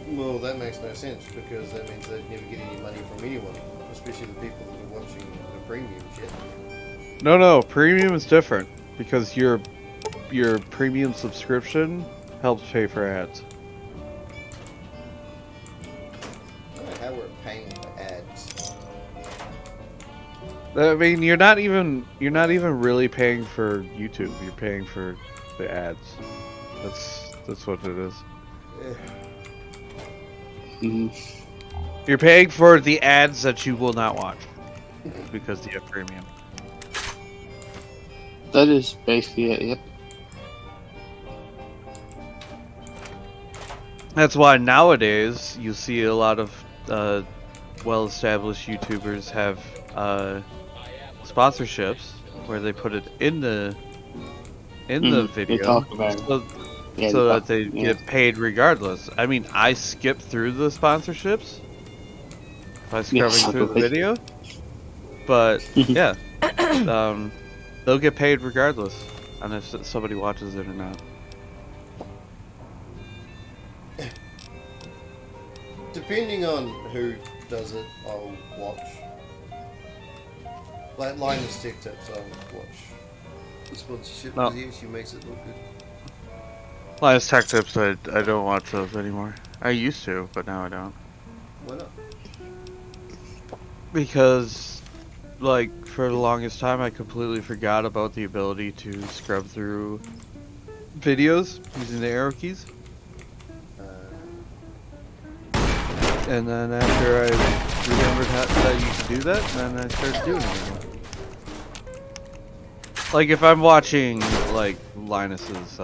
Well, that makes no sense because that means they'd never get any money from anyone, especially the people that are watching the premium shit. No, premium is different because your premium subscription helps pay for ads. I don't know how we're paying for ads. I mean, you're not even really paying for YouTube. You're paying for the ads. That's what it is. You're paying for the ads that you will not watch because you have premium. That is basically it, yep. That's why nowadays you see a lot of well-established YouTubers have sponsorships where they put it in the video They talk about it. so that they get paid regardless. I mean, I skip through the sponsorships by scrubbing through the video, but yeah, they'll get paid regardless on if somebody watches it or not. Depending on who does it, I'll watch. Like Linus Tech Tips, I'll watch the sponsorship No. because he actually makes it look good. Linus Tech Tips, I don't watch those anymore. I used to, but now I don't. Why not? Because, like, for the longest time, I completely forgot about the ability to scrub through videos using the arrow keys. And then after I remembered that you could do that, then I started doing it again. Like, if I'm watching, like, Linus's,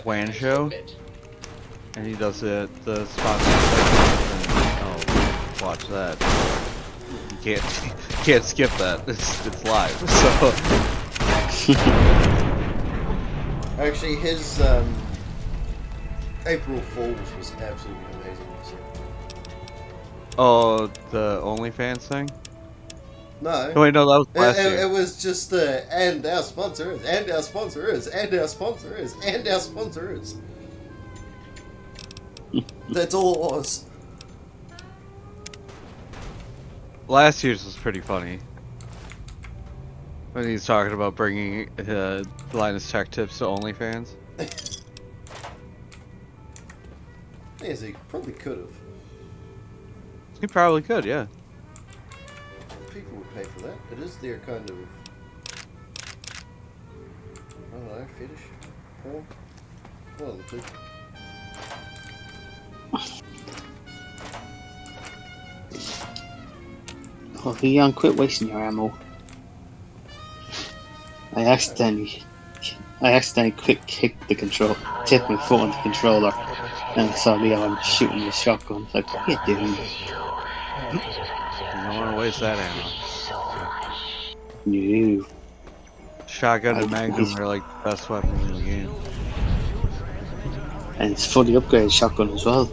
WAN show, and he does the sponsored segment, then I'll watch that. You can't skip that. It's live. So Actually, his April Fools was absolutely amazing. oh, the OnlyFans thing? No. Oh, wait, no, that was last year. It was just and our sponsor is, and our sponsor is, and our sponsor is, and our sponsor is. That's all it was. Last year's was pretty funny. When he's talking about bringing Linus Tech Tips to OnlyFans. Yes, he probably could have. He probably could, yeah. People would pay for that. It is their kind of, I don't know, fetish? Porn? One of the two. Oh, Leon, quit wasting your ammo. I accidentally kicked the control, tipped my foot on the controller, and I saw Leon shooting the shotgun. It's like, what are you doing? You don't want to waste that ammo. You. Shotgun and Magnum are like the best weapons in the game. And it's fully upgraded shotgun as well.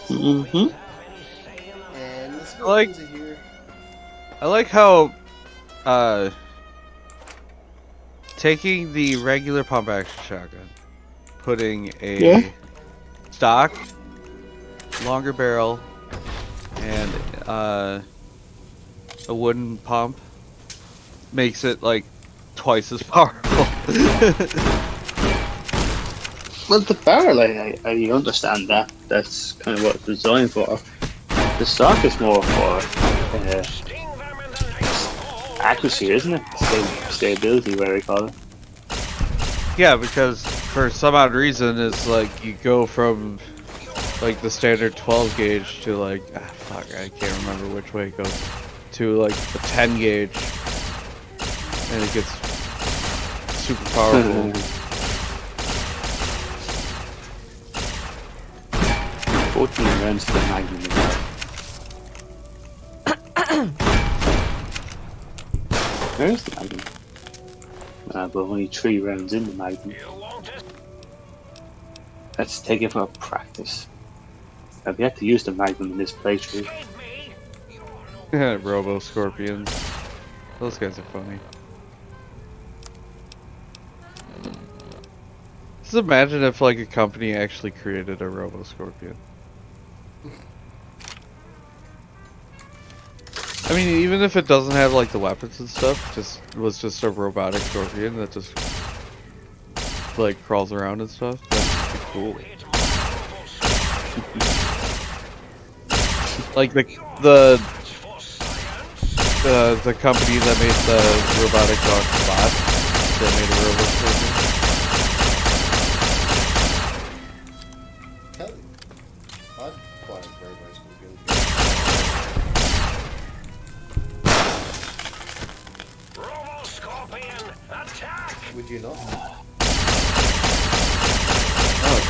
Mm-hmm. And let's I go like- into here. I like how taking the regular pump action shotgun, putting a stock, longer barrel, and a wooden pump makes it like twice as powerful. Well, the barrel, I understand that. That's kind of what it's designed for. The stock is more for accuracy, isn't it? Stability, whatever you call it. Yeah, because for some odd reason, it's like you go from like the standard 12 gauge to like, I can't remember which way it goes, to like the 10 gauge, and it gets super powerful. 14 rounds for the Magnum. Where's the Magnum? But only 3 rounds in the Magnum. Let's take it for practice. I've yet to use the Magnum in this playthrough. Robo Scorpions. Those guys are funny. Just imagine if like a company actually created a Robo Scorpion. I mean, even if it doesn't have like the weapons and stuff, was just a robotic scorpion that just like crawls around and stuff. That'd be cool. Like the company that made the robotic dog Spot, that made a Robo Scorpion. I'd buy a Robo Scorpion. Robo Scorpion, attack! Would you not? Oh,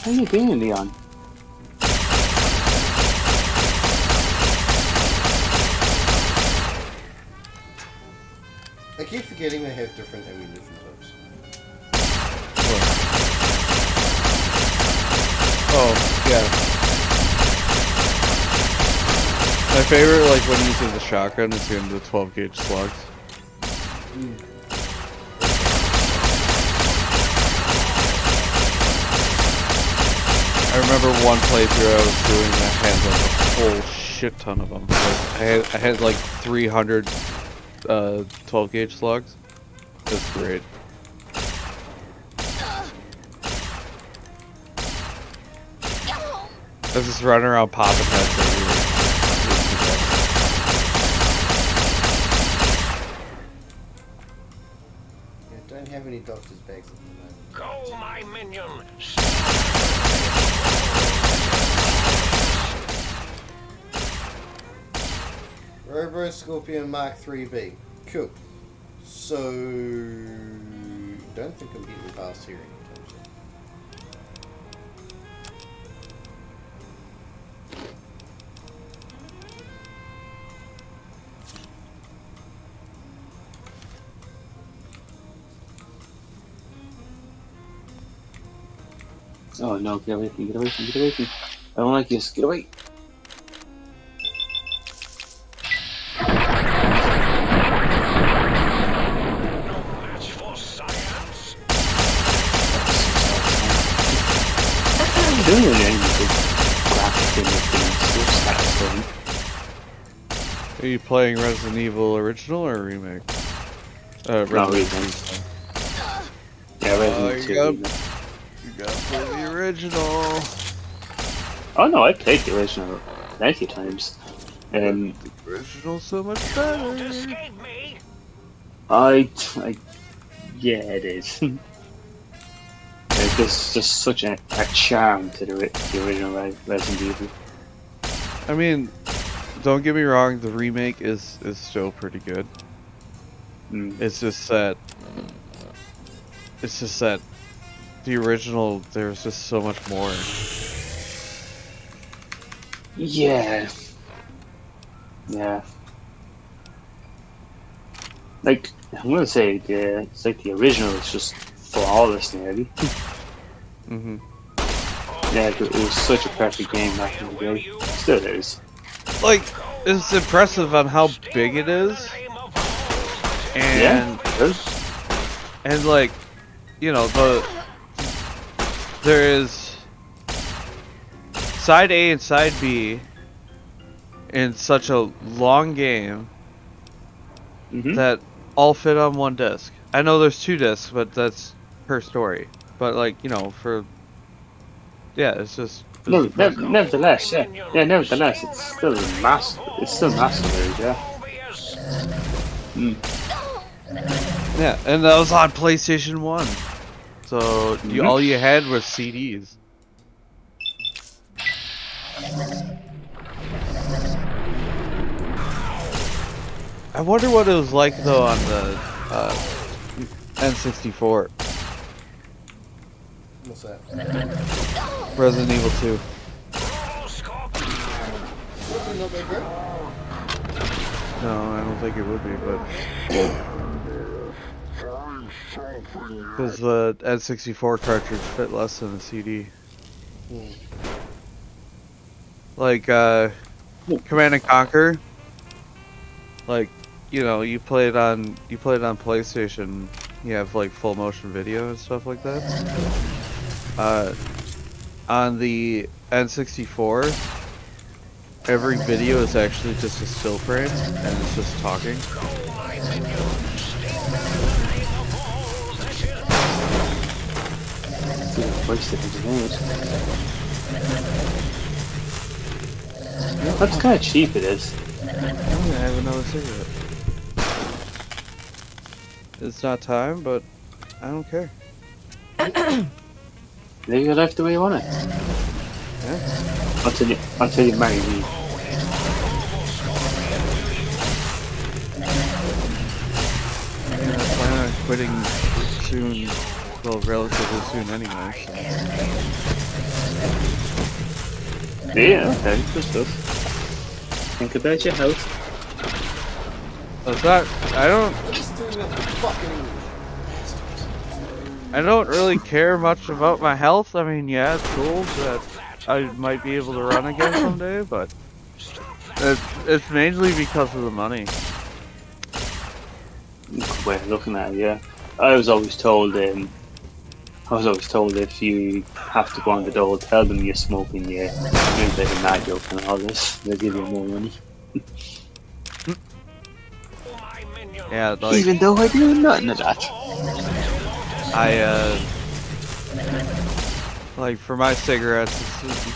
How you doing, Leon? I keep forgetting they have different ammunition types. Oh, yeah. My favorite, like, when using the shotgun is getting the 12 gauge slugs. I remember one playthrough I was doing that had like a whole shit ton of them. Like, I had like 300 12 gauge slugs. That's great. I was just running around popping heads everywhere. Yeah, don't have any doctor's bags at the moment. Go, my minion! Robo Scorpion Mark 3B. Cool. So, don't think I'm getting past here anytime soon. Oh no, get away from me, get away from me, get away from me. I don't like this, get away. Match for science. Doing any graphic in this game is so satisfying. Are you playing Resident Evil original or remake? No, Resident yeah, Resident you Evil. You gotta play the original. Oh no, I played the original plenty of times. The original's so much better. Escape me. Yeah, it is. There's just such a charm to the original Resident Evil. I mean, don't get me wrong, the remake is still pretty good. It's just that the original, there's just so much more. Yeah. Yeah. Like, I'm gonna say, it's like the original is just flawless nearly. Yeah, it was such a perfect game back in the day. Still is. Like, it's impressive on how big it is. And, Yeah, it is. And like, you know, there is side A and side B in such a long game that all fit on one disc. I know there's 2 discs, but that's per story. But like, you know, it's just... No, nevertheless, nevertheless, it's still massive. It's still massive, yeah. Yeah, and that was on PlayStation 1. So all you had was CDs. I wonder what it was like though on the N64. What's that? Resident Evil 2. Not that great? No, I don't think it would be, but because the N64 cartridge fit less than a CD. Like Command and Conquer. Like, you know, you play it on PlayStation. You have like full motion video and stuff like that. On the N64, every video is actually just a still frame and it's just talking. That's kind of cheap, it is. I'm gonna have another cigarette. It's not time, but I don't care. Live your life the way you want it. Yeah. Until you marry me. I plan on quitting soon, well, relatively soon anyway. So. Yeah, okay, good stuff. Think about your health. It's not. I don't really care much about my health. I mean, yeah, it's cool that I might be able to run again someday, but it's mainly because of the money. Good way of looking at it, yeah. I was always told I was always told if you have to go on the dole, tell them you're smoking, yeah. Maybe like a mad joke and all this. They'll give you more money. Yeah, like Even though I do nothing of that. I like for my cigarettes, it's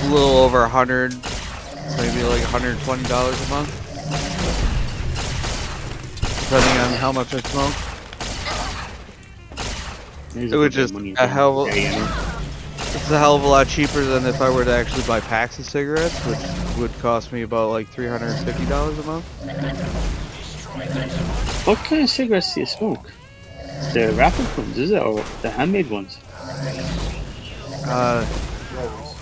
a little over 100, maybe like $120 a month, depending on how much I smoke. Which is a hell of it's a hell of a lot cheaper than if I were to actually buy packs of cigarettes, which would cost me about like $350 a month. What kind of cigarettes do you smoke? The wrapped ones, is it, or the handmade ones?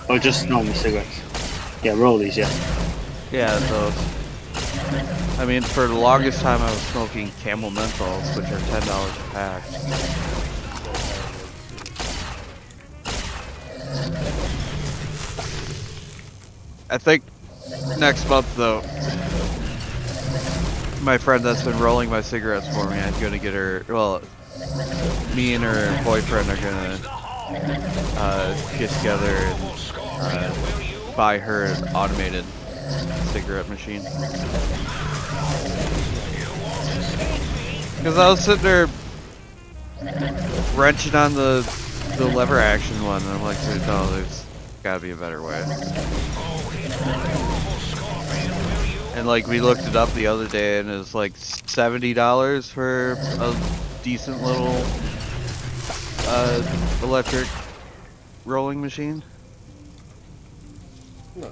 Or just normal cigarettes? Yeah, rollies, yeah. Yeah, those. I mean, for the longest time I was smoking Camel Menthols, which are $10 a pack. I think next month, though, my friend that's been rolling my cigarettes for me, I'm gonna get her, well, me and her boyfriend are gonna get together and buy her an automated cigarette machine. Because I was sitting there wrenching on the lever action one, and I'm like, dude, no, there's gotta be a better way. And like, we looked it up the other day, and it was like $70 for a decent little electric rolling machine. No.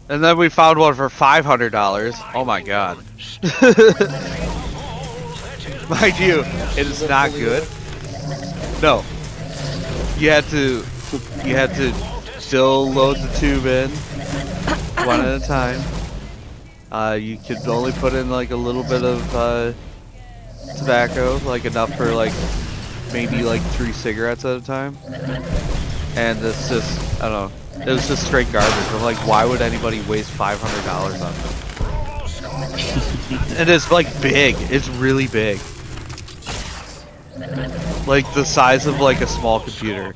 And then we found one for $500. Oh my god. Mind you, it is not good. No. You had to still load the tube in one at a time. You could only put in like a little bit of tobacco, like enough for like maybe like 3 cigarettes at a time. And it's just, I don't know, it was just straight garbage. I'm like, why would anybody waste $500 on it? And it's like big, it's really big. Like the size of like a small computer.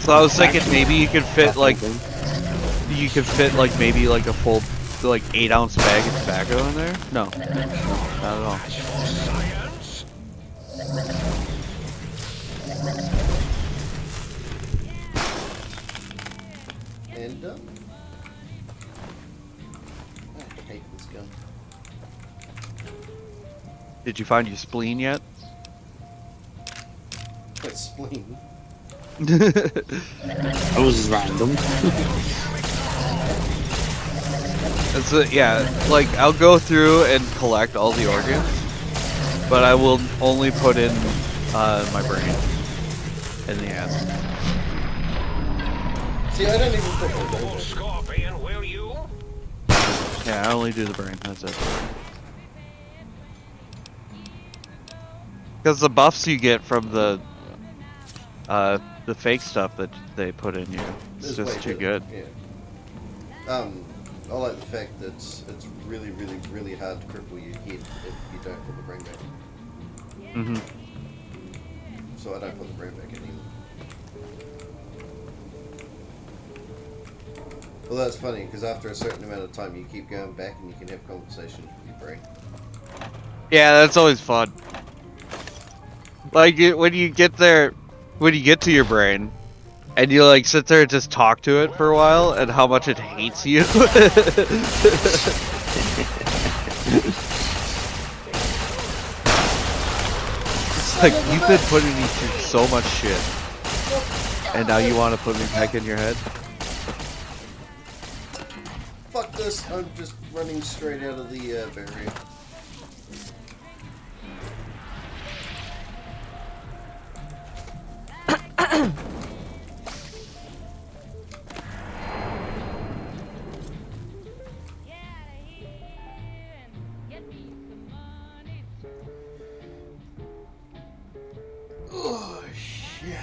So I was thinking maybe you could fit like maybe like a full like 8-ounce bag of tobacco in there? No. Not at all. And I hate this gun. Did you find your spleen yet? That spleen. That was random. It's yeah, like I'll go through and collect all the organs, but I will only put in my brain and the ass. See, I don't even put my brain in. Scorpion, will you? Yeah, I only do the brain, that's it. Because the buffs you get from the fake stuff that they put in you, it's It's just way too good. Yeah. I like the fact that it's really, really, really hard to cripple your head if you don't put the brain back in. Mm-hmm. So I don't put the brain back in either. Well, that's funny, because after a certain amount of time you keep going back and you can have conversations with your brain. Yeah, that's always fun. Like, when you get there, when you get to your brain, and you like sit there and just talk to it for a while, and how much it hates you. It's like, you've been putting me through so much shit, and now you want to put me back in your head? Fuck this, I'm just running straight out of the barrier. Oh, shit.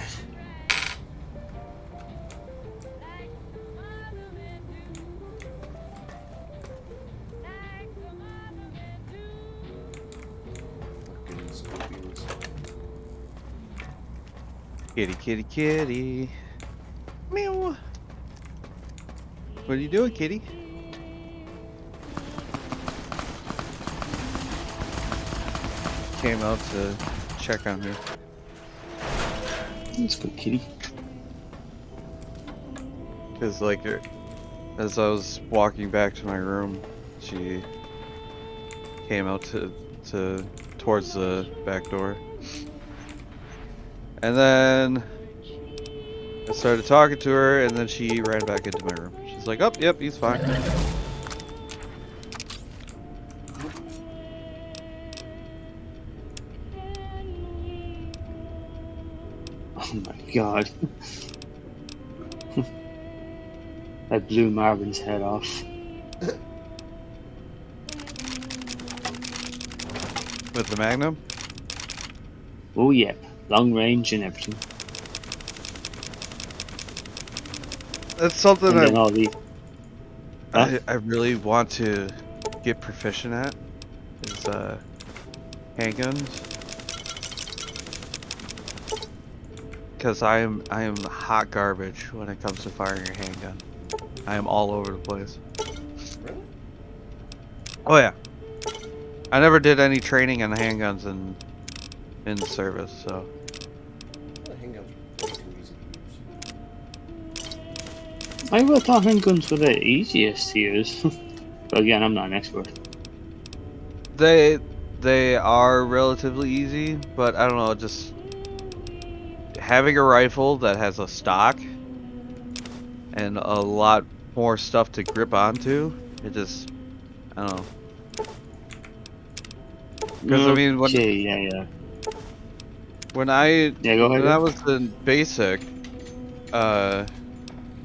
handguns. Kitty, kitty, kitty. Meow. What are you doing, kitty? Came out to check on her. Let's go, kitty. Cause like, as I was walking back to my room, she came out towards the back door, and then I started talking to her, and then she ran back into my room. She's like, "Oh, yep, he's fine." Oh my god. I blew Marvin's head off. With the Magnum? Oh yeah, long range and everything. That's something And then all the... Huh? I really want to get proficient at is handguns. Because I am hot garbage when it comes to firing a handgun. I am all over the place. Really? Oh yeah. I never did any training on handguns in the service, so. Handguns are way too easy to use. I would have thought handguns were the easiest to use. But again, I'm not an expert. They are relatively easy, but I don't know, just having a rifle that has a stock and a lot more stuff to grip onto, it just, I don't know. Because I mean, when I was in basic, when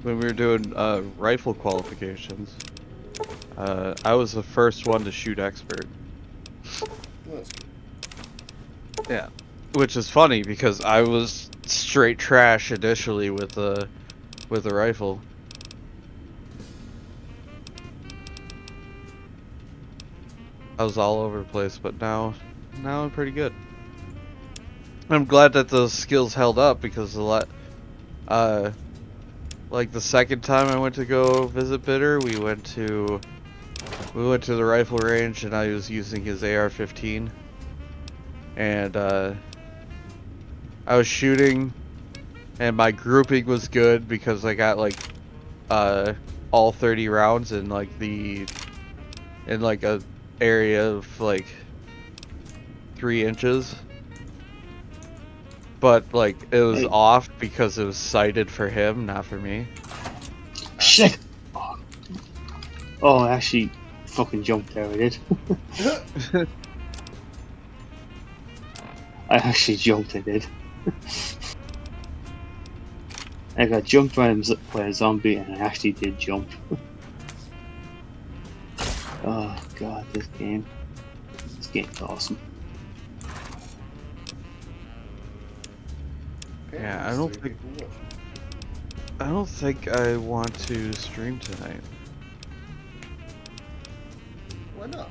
we were doing rifle qualifications, I was the first one to shoot expert. That's good. Yeah, which is funny because I was straight trash initially with the rifle. I was all over the place, but now I'm pretty good. I'm glad that those skills held up because a lot, like the second time I went to go visit Bitter, we went to the rifle range and I was using his AR-15, and I was shooting, and my grouping was good because I got like all 30 rounds in like a area of like 3 inches, but like it was off because it was sighted for him, not for me. Shit! Oh, I actually fucking jumped there, I did. I actually jumped, I did. I got jumped by a zombie and I actually did jump. Oh god, this game's awesome. Yeah, I don't think I want to stream tonight. Why not?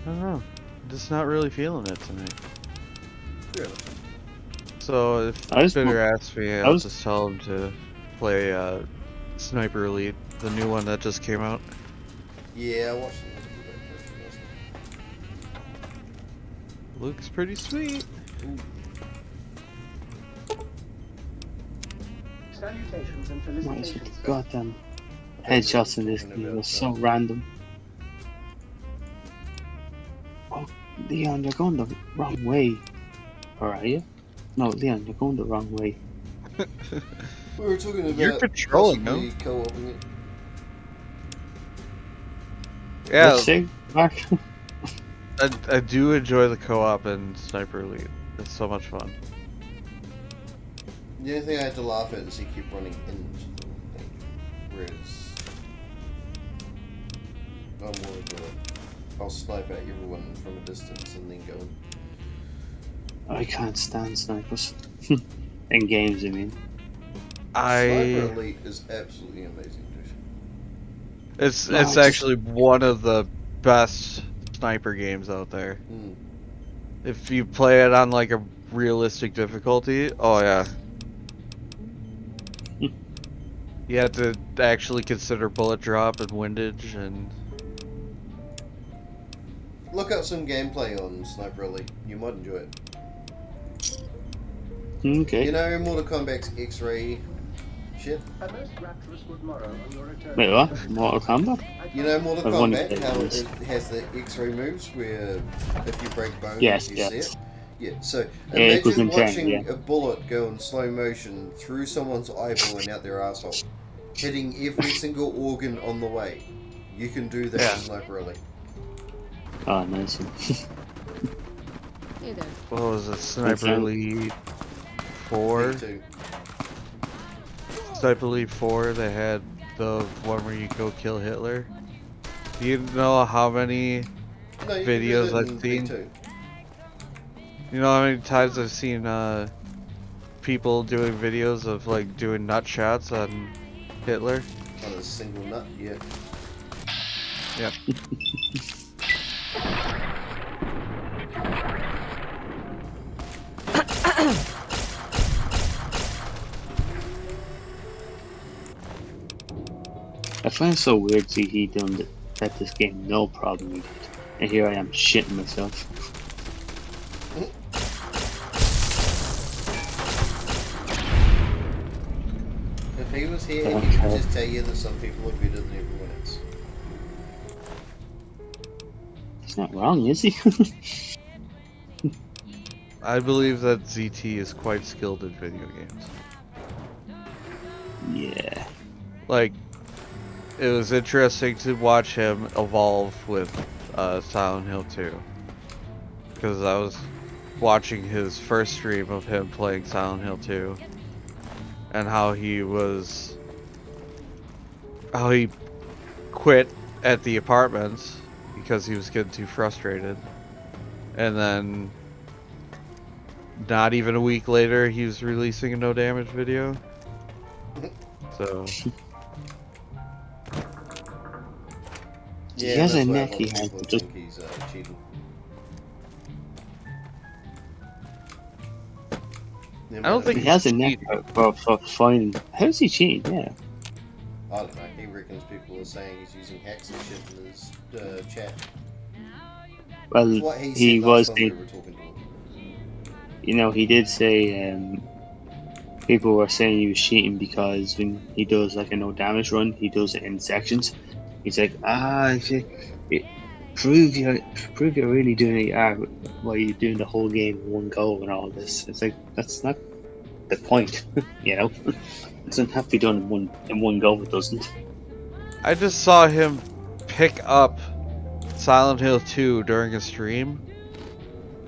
I don't know. I'm just not really feeling it tonight. Really? So if Bitter asks me, I'll just tell him to play Sniper Elite, the new one that just came out. Yeah, I watched it. Looks pretty sweet. Ooh. Salutations and Nice with felicitations. the goddamn headshots in this game, was so random. Oh, Leon, you're going the wrong way. Or are you? No, Leon, you're going the wrong way. We were talking about You're controlling them. co-oping it. Yeah, Let's see, Mark. I do enjoy the co-op in Sniper Elite. It's so much fun. The only thing I had to laugh at is he kept running into the thing. Whereas I'm more of I'll snipe at everyone from a distance and then go. I can't stand snipers. In games, I mean. Sniper Elite is absolutely amazing, dude. It's actually one of the best sniper games out there. If you play it on like a realistic difficulty, oh yeah. You have to actually consider bullet drop and windage and... Look up some gameplay on Sniper Elite. You might enjoy it. Okay. You know Mortal Kombat's X-ray shit? Wait, what? Mortal Kombat? You know Mortal I've wondered Kombat, if how it it is. has the X-ray moves where if you break bones, Yes, you yes. see it? Yeah, so it was imagine intense, watching yeah. a bullet go in slow motion through someone's eyeball and out their asshole, hitting every single organ on the way. You can do that Yeah. with Sniper Elite. Oh, nice. Hey there. What was it? Sniper Okay. Elite 4? Me too. Sniper Elite 4, they had the one where you go kill Hitler. Do you know how many No, you videos can I've do that seen? in V2. You know how many times I've seen people doing videos of like doing nut shots on Hitler? On a single nut, yeah. Yep. I find it so weird to see he doing that this game no problem he did. And here I am shitting myself. If he was here, he Okay. could just tell you that some people are better than everyone else. He's not wrong, is he? I believe that ZT is quite skilled in video games. Yeah. Like, it was interesting to watch him evolve with Silent Hill 2. Because I was watching his first stream of him playing Silent Hill 2. And how he quit at the apartments because he was getting too frustrated. And then, not even a week later, he was releasing a no damage video. So... He has a that's why neck lot he of has people to just- think he's cheating. I don't think He has a neck for finding. How does he cheat? Yeah. I don't know. He reckons people are saying he's using hacks and shit in his chat. Well, That's what he he said was. last time we were talking to him. You know, he did say people were saying he was cheating because when he does like a no damage run, he does it in sections. He's like, prove you're really doing it while you're doing the whole game in one go and all this. It's like that's not the point, you know. It doesn't have to be done in one go. It doesn't. I just saw him pick up Silent Hill 2 during a stream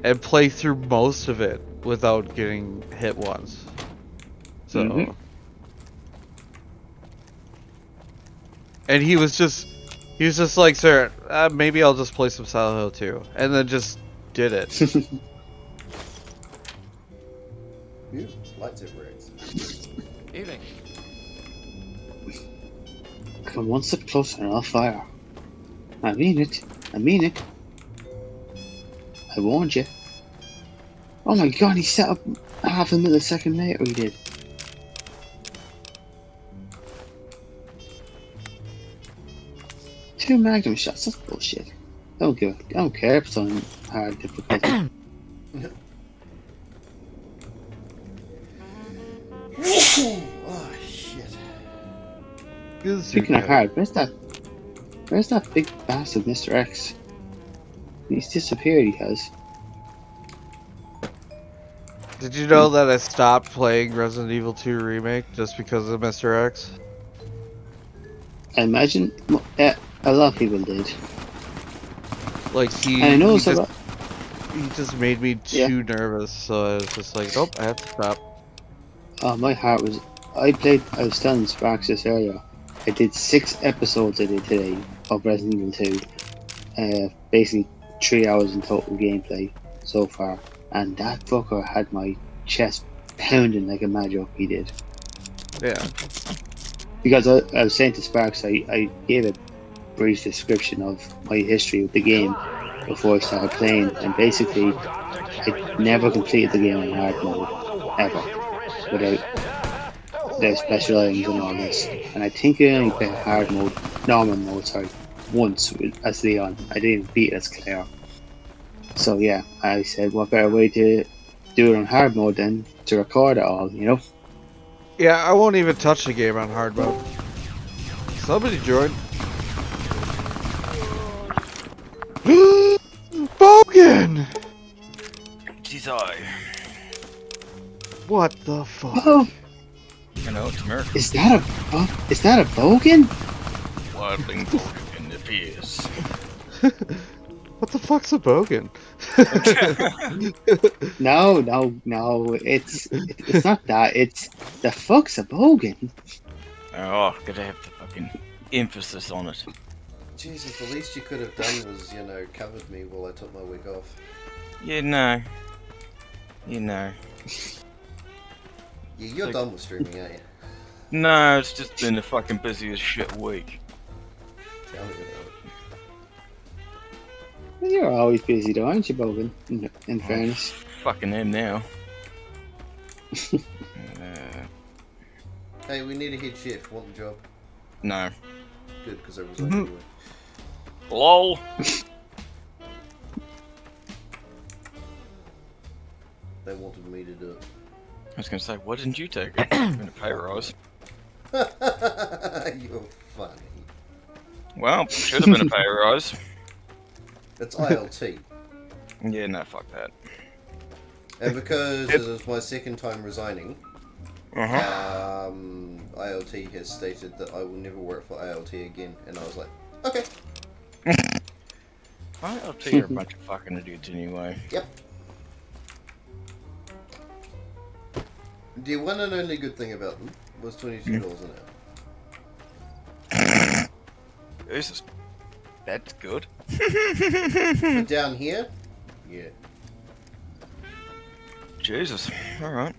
and play through most of it without getting hit once. So, and he was just like, sir, maybe I'll just play some Silent Hill 2, and then just did it. Yeah, lightsaber eggs. Evening. Come one step closer and I'll fire. I mean it. I warned you. Oh my god, he set up half a millisecond later, he did. Two magnum shots, that's bullshit. I don't care if it's on hard difficulty. Oh shit. Speaking of hard, where's that big bastard Mr. X? He's disappeared, he has. Did you know that I stopped playing Resident Evil 2 Remake just because of Mr. X? I imagine a lot of people did. Like he just made me too nervous, so I was just like, oh, I have to stop. My heart was. I was telling Sparks this earlier. I did 6 episodes I did today of Resident Evil 2. Basically 3 hours in total gameplay so far. And that fucker had my chest pounding like a mad joke, he did. Yeah. Because I was saying to Sparks, I gave a brief description of my history with the game. before I started playing, and basically I never completed the game on hard mode ever without special items and all this. And I think I only played hard mode, normal mode, sorry, once as Leon. I didn't beat it as Claire. So yeah, I said, what better way to do it on hard mode than to record it all, you know? Yeah, I won't even touch the game on hard mode. Somebody join. Bogan! Tis I. What the fuck? Oh, You know, it's America. is that a Bogan? Wildling Bogan appears. What the fuck's a Bogan? No, it's not that. It's the fuck's a Bogan. Oh, gotta have the fucking emphasis on it. Jesus, the least you could have done was, covered me while I took my week off. Yeah, no. You know. Yeah, you're done with streaming, aren't you? No, it's just been a fucking busy as shit week. Tell me about it. You're always busy though, aren't you, Bogan? In fairness. Fucking am now. Hey, we need a head chef. Want the job? No. Good, because I resigned anyway. LOL. They wanted me to do it. I was gonna say, why didn't you take it? It's been a pay rise. You're funny. Well, should have been a pay rise. It's ILT. Yeah, no, fuck that. And because it is my second time resigning, Uh-huh. ILT has stated that I will never work for ILT again, and I was like, okay. I'll tell you a bunch of fucking idiots anyway. Yep. The one and only good thing about them was $22 an hour. Jesus. That's good. But down here, yeah. Jesus. Alright.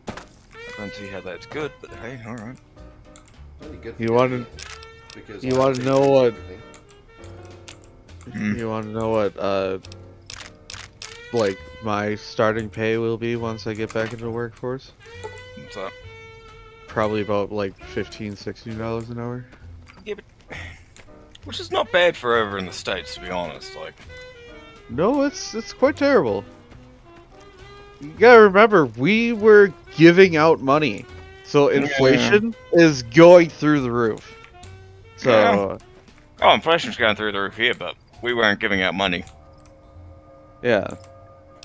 I don't see how that's good, but hey, alright. Only good for You down wanna- here, because you wanna ILT know does what- everything. You want to know what, like, my starting pay will be once I get back into the workforce? What's up? Probably about, like, $15, $16 an hour. Yeah, but... Which is not bad for over in the States, to be honest, like... No, it's quite terrible. You gotta remember, we were giving out money. So inflation is going through the roof. So... Yeah. Oh, inflation's going through the roof here, but we weren't giving out money. Yeah.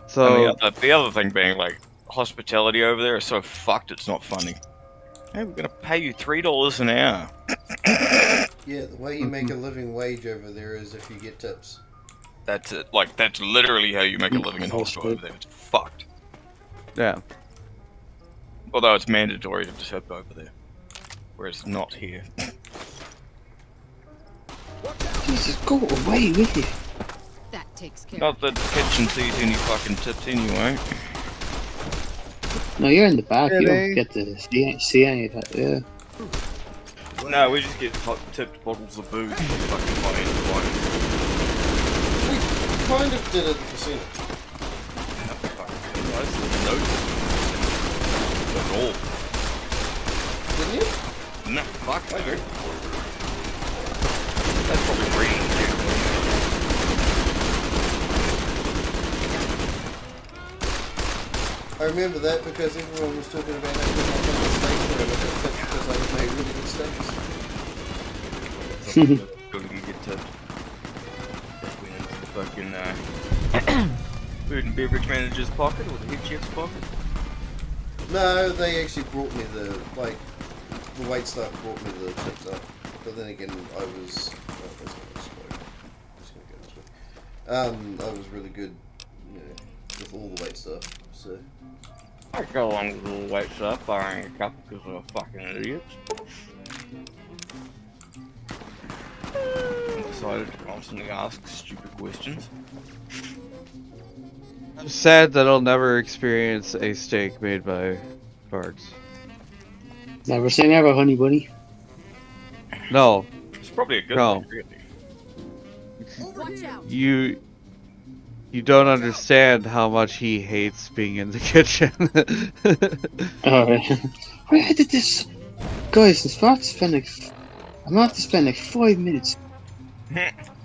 So... And the other thing being, like, hospitality over there is so fucked it's not funny. Hey, we're gonna pay you $3 an hour. Yeah, the way you make a living wage over there is if you get tips. That's it. Like, that's literally how you make a living in hospital over there. It's fucked. Yeah. Although it's mandatory to tip over there. Whereas not here. Jesus, go away with you. That takes care. Not that the kitchen sees any fucking tips anyway. No, you're in the back. You Really? don't get to see any of that. Yeah. No, we just get tipped bottles of booze for fucking buying wines. We kind of did at the casino. No at all. Didn't you? No, fuck no. That's probably reading too. I remember that because everyone was talking about how good my fucking steaks were, and I got tipped because I made really good steaks. Gonna get tipped. Just went into the fucking food and beverage manager's pocket or the head chef's pocket. No, they actually brought me the wait staff brought me the tips up. But then again, I was I was really good, with all the wait stuff. So I go along with the little white stuff, buying a couple because they're fucking idiots. I decided to constantly ask stupid questions. I'm sad that I'll never experience a steak made by Bards. Never say never, honey bunny. No. It's probably a good No. thing, really. Watch out. You don't understand how much he hates being in the kitchen. Alright. Where did this... Guys, I'm about to spend like 5 minutes.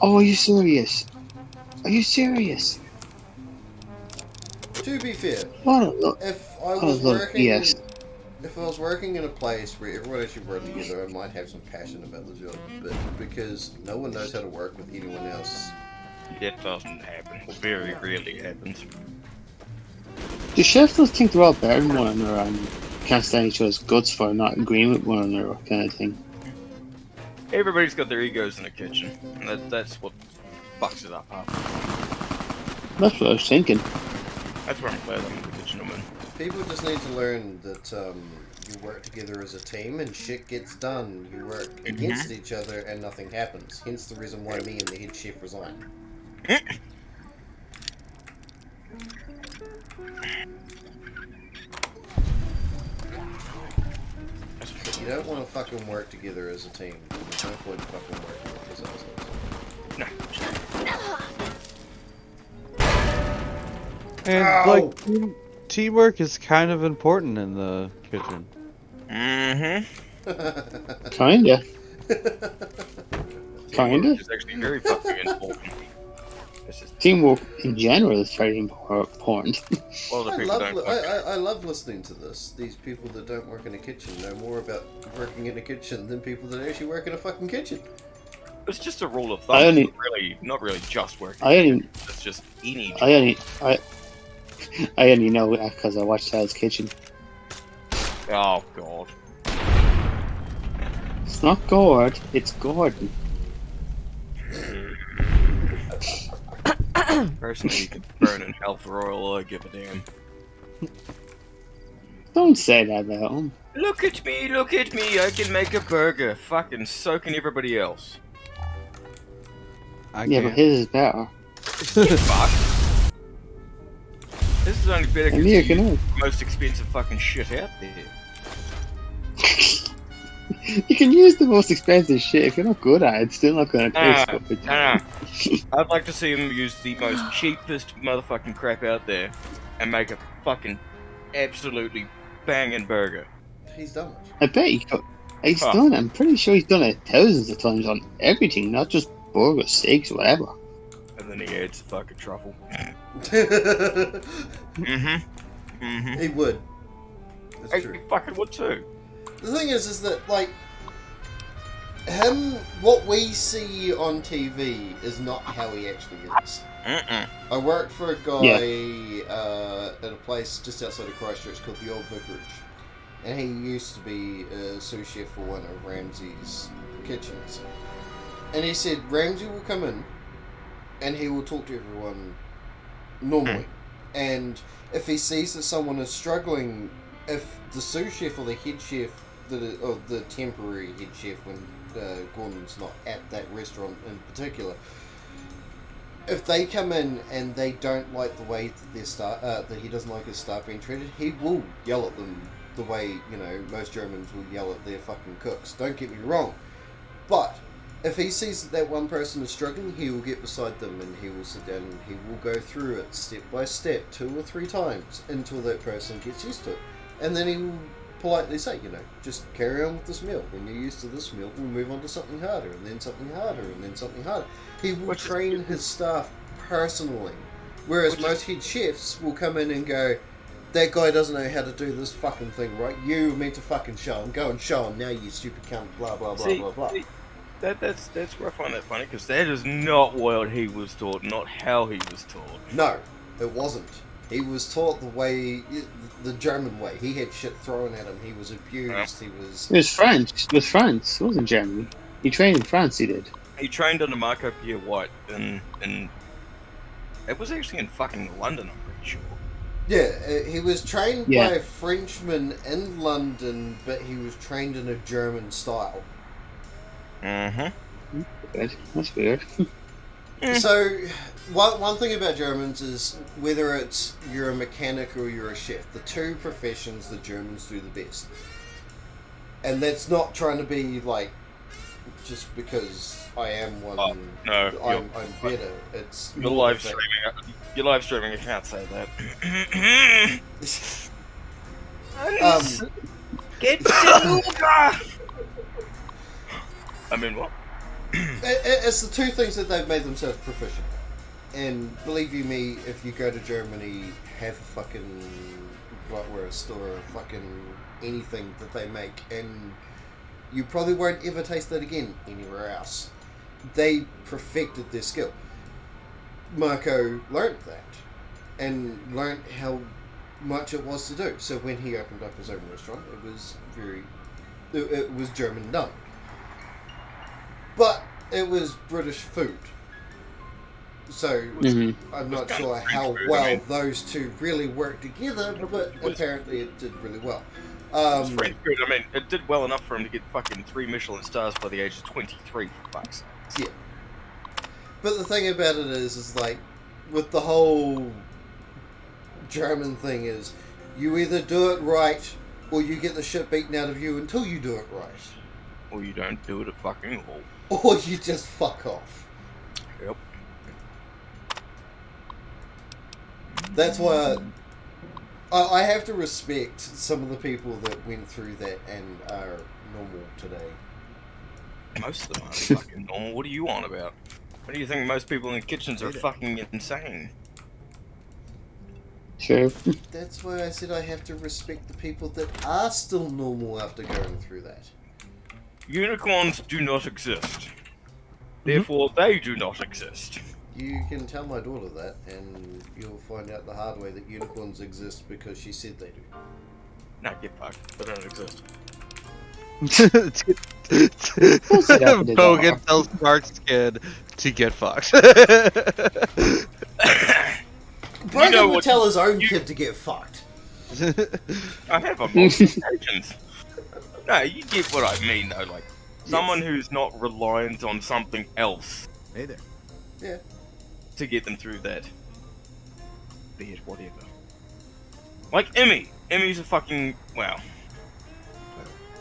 Oh, are you serious? Are you serious? To be fair, What a if I was working, yes. if I was working in a place where everyone actually worked together, I might have some passion about the job. But because no one knows how to work with anyone else, That doesn't happen. Very rarely happens. Do chefs still think they're all better than one another and can't stand each other's guts for not agreeing with one another kind of thing? Everybody's got their egos in the kitchen. And that's what fucks it up half. That's what I was thinking. That's where I'm glad I'm in the kitchen, man. people just need to learn that you work together as a team and shit gets done. You work against each other and nothing happens. Hence the reason why me and the head chef resigned. You don't want to fucking work together as a team. There's no point in fucking working with those assholes. And like teamwork is kind of important in the kitchen. Kinda. Kinda. It's actually very fucking important. Teamwork in general is very important. Well, the people don't. I love listening to this. These people that don't work in a kitchen know more about working in a kitchen than people that actually work in a fucking kitchen. It's just a rule of thumb. It's not really just working. It's just any. I only know that because I watched Hell's Kitchen. Oh god. It's not Gord, it's Gordon. Personally, you can burn in hell for oil, I give a damn. Don't say that about him. Look at me, I can make a burger. Fucking soaking everybody else. But his is better. Fuck. This is only better because you it's the most expensive fucking shit out there. You can use the most expensive shit. If you're not good at it, it's still not going to taste good. I'd like to see him use the most cheapest motherfucking crap out there and make a fucking absolutely banging burger. He's done it. I bet he's done it. I'm pretty sure he's done it thousands of times on everything, not just burgers, steaks, whatever. And then he adds the fucking truffle. He would. That's true. He fucking would too. The thing is that, like, what we see on TV is not how he actually is. I worked for a guy at a place just outside of Christchurch called the Old Vicarage. And he used to be a sous chef for one of Ramsey's kitchens. And he said Ramsey will come in and he will talk to everyone normally. And if he sees that someone is struggling, if the sous chef or the head chef, or the temporary head chef when Gordon's not at that restaurant in particular, if they come in and they don't like the way that their staff, that he doesn't like his staff being treated, he will yell at them the way, you know, most Germans will yell at their fucking cooks. Don't get me wrong. But if he sees that one person is struggling, he will get beside them and he will sit down and he will go through it step by step 2 or 3 times until that person gets used to it. And then he will politely say, you know, just carry on with this meal. When you're used to this meal, we'll move on to something harder, and then something harder, and then something harder. He will train his staff personally. Whereas most head chefs will come in and go, that guy doesn't know how to do this fucking thing right. You were meant to fucking show him. Go and show him now, you stupid cunt, blah, blah, blah, blah, blah. That's where I find that funny, because that is not what he was taught, not how he was taught. No, it wasn't. He was taught the way, the German way. He had shit thrown at him. He was abused. He was. It was France. It was France. It wasn't Germany. He trained in France. He did. He trained under Marco Pierre White, and it was actually in fucking London. I'm pretty sure. Yeah, he was trained by a Frenchman in London, but he was trained in a German style. Good. That's weird. So, one thing about Germans is whether it's you're a mechanic or you're a chef, the two professions the Germans do the best. And that's not trying to be like just because I am one. Oh, no, I'm better. It's You're more live the fact- streaming. You're live streaming. I can't say that. Get I mean, what? It's the two things that they've made themselves proficient at. And believe you me, if you go to Germany, have a fucking Bloodware store or fucking anything that they make, and you probably won't ever taste that again anywhere else. They perfected their skill. Marco learned that, and learned how much it was to do. So when he opened up his own restaurant, it was it was German done. But it was British food. So I'm not sure how well those two really work together, but apparently it did really well. It's French food. I mean, it did well enough for him to get fucking 3 Michelin stars by the age of 23, for fuck's sake. Yeah. But the thing about it is like, with the whole German thing is, you either do it right, or you get the shit beaten out of you until you do it right. Or you don't do it at fucking all. Or you just fuck off. Yep. That's why I have to respect some of the people that went through that and are normal today. Most of them aren't fucking normal. What are you on about? What do you think most people in kitchens are fucking insane? Sure. That's why I said I have to respect the people that are still normal after going through that. Unicorns do not exist. Therefore, they do not exist. You can tell my daughter that, and you'll find out the hard way that unicorns exist because she said they do. Nah, get fucked. They don't exist. Bogan tells Mark's kid to get fucked. Bogan would tell his own kid to get fucked. I have on multiple occasions. No, you get what I mean, though. Like, someone who's not reliant on something else. Hey there. Yeah. To get them through that. Be it whatever. Like Emmy. Emmy's a fucking... Well.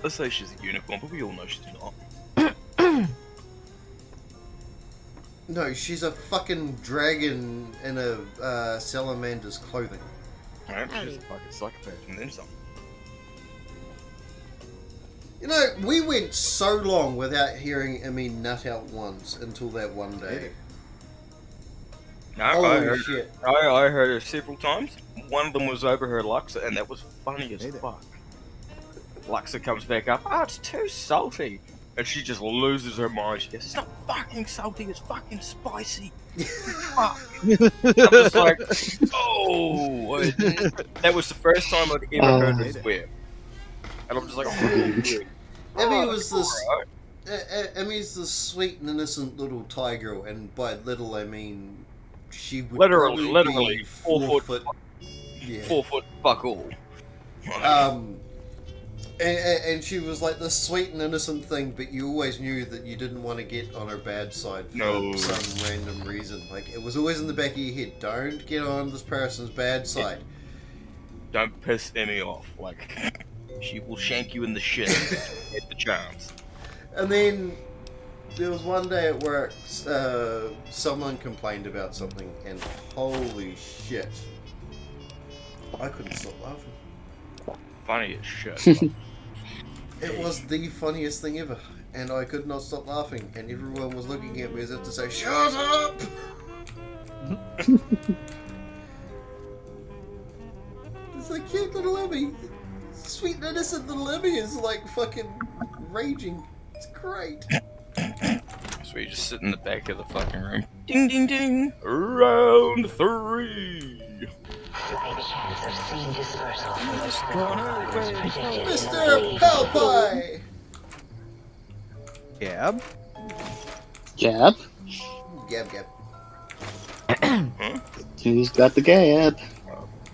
Let's say she's a unicorn, but we all know she's not. No, she's a fucking dragon in a salamander's clothing. Alright, she's a fucking psychopath and then some. You know, we went so long without hearing Emmy nut out once until that one day. No, Holy I heard shit. I heard her several times. One of them was over her Luxa, and that was funny as fuck. Luxa comes back up, oh, it's too salty. And she just loses her mind. She goes, it's not fucking salty, it's fucking spicy. Fuck. I'm just like, oh. That was the first time I'd ever heard her swear. And I'm just like, oh. Emmy was this. Emmy's the sweet and innocent little Thai girl, and by little I mean she would literally be 4 foot. Yeah. 4 foot fuck all. And she was like this sweet and innocent thing, but you always knew that you didn't want to get on her bad side for some random reason. Like, it was always in the back of your head, don't get on this person's bad side. Don't piss Emmy off. Like, she will shank you in the shit at the chance. And then there was one day at work, someone complained about something, and holy shit, I couldn't stop laughing. Funny as shit. It was the funniest thing ever, and I could not stop laughing, and everyone was looking at me as if to say, shut up! It's like cute little Emmy. Sweet and innocent little Emmy is like fucking raging. It's great. So you just sit in the back of the fucking room. Ding ding ding! Round 3! Mr. Palpie! Gab? Gab? Gab. Who's got the gab?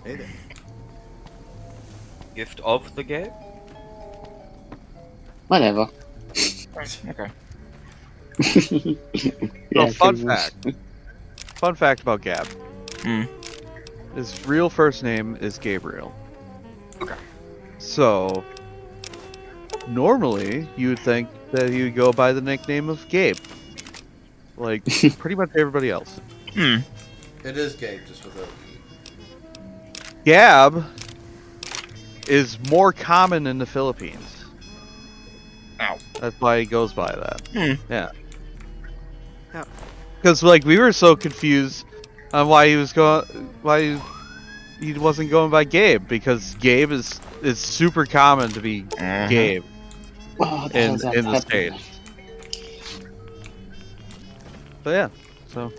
Hey there. Gift of the gab? Whatever. Okay. Oh, fun fact. Fun fact about Gab. His real first name is Gabriel. Okay. So, normally, you would think that he would go by the nickname of Gabe. Like, pretty much everybody else. Hmm. It is Gabe, just without. Gab is more common in the Philippines. Ow. That's why he goes by that. Yeah. Ow. Because like we were so confused on why he wasn't going by Gabe, because Gabe is super common to be Gabe Oh, in the States. But yeah, so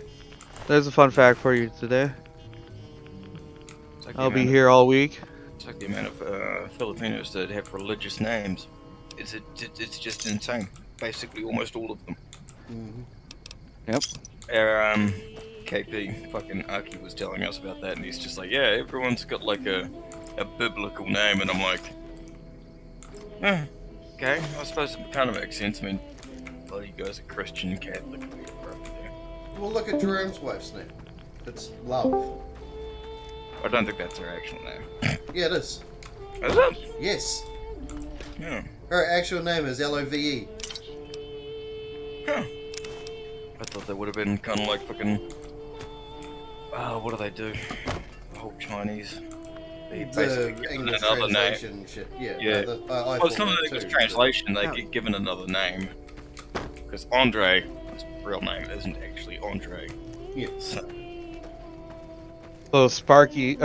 there's a fun fact for you today. It's like I'll be here all week. It's like the amount of Filipinos that have religious names. It's just insane. Basically, almost all of them. Yep. Our KP fucking Aki was telling us about that, and he's just like, yeah, everyone's got like a biblical name, and I'm like, okay, I suppose it kind of makes sense. I mean, a lot of you guys are Christian, Catholic, Well, look at Jerome's wife's name. It's Love. I don't think that's her actual name. Yeah, it is. Is it? Yes. Yeah. Her actual name is Love. Huh. I thought that would have been kind of like fucking. What do they do? The whole Chinese. They basically The give English another name. translation shit. Yeah. Yeah. I Well, some of thought the that English too, translation, they get given another name. Because Andre, his real name isn't actually Andre. Yeah. So Sparky,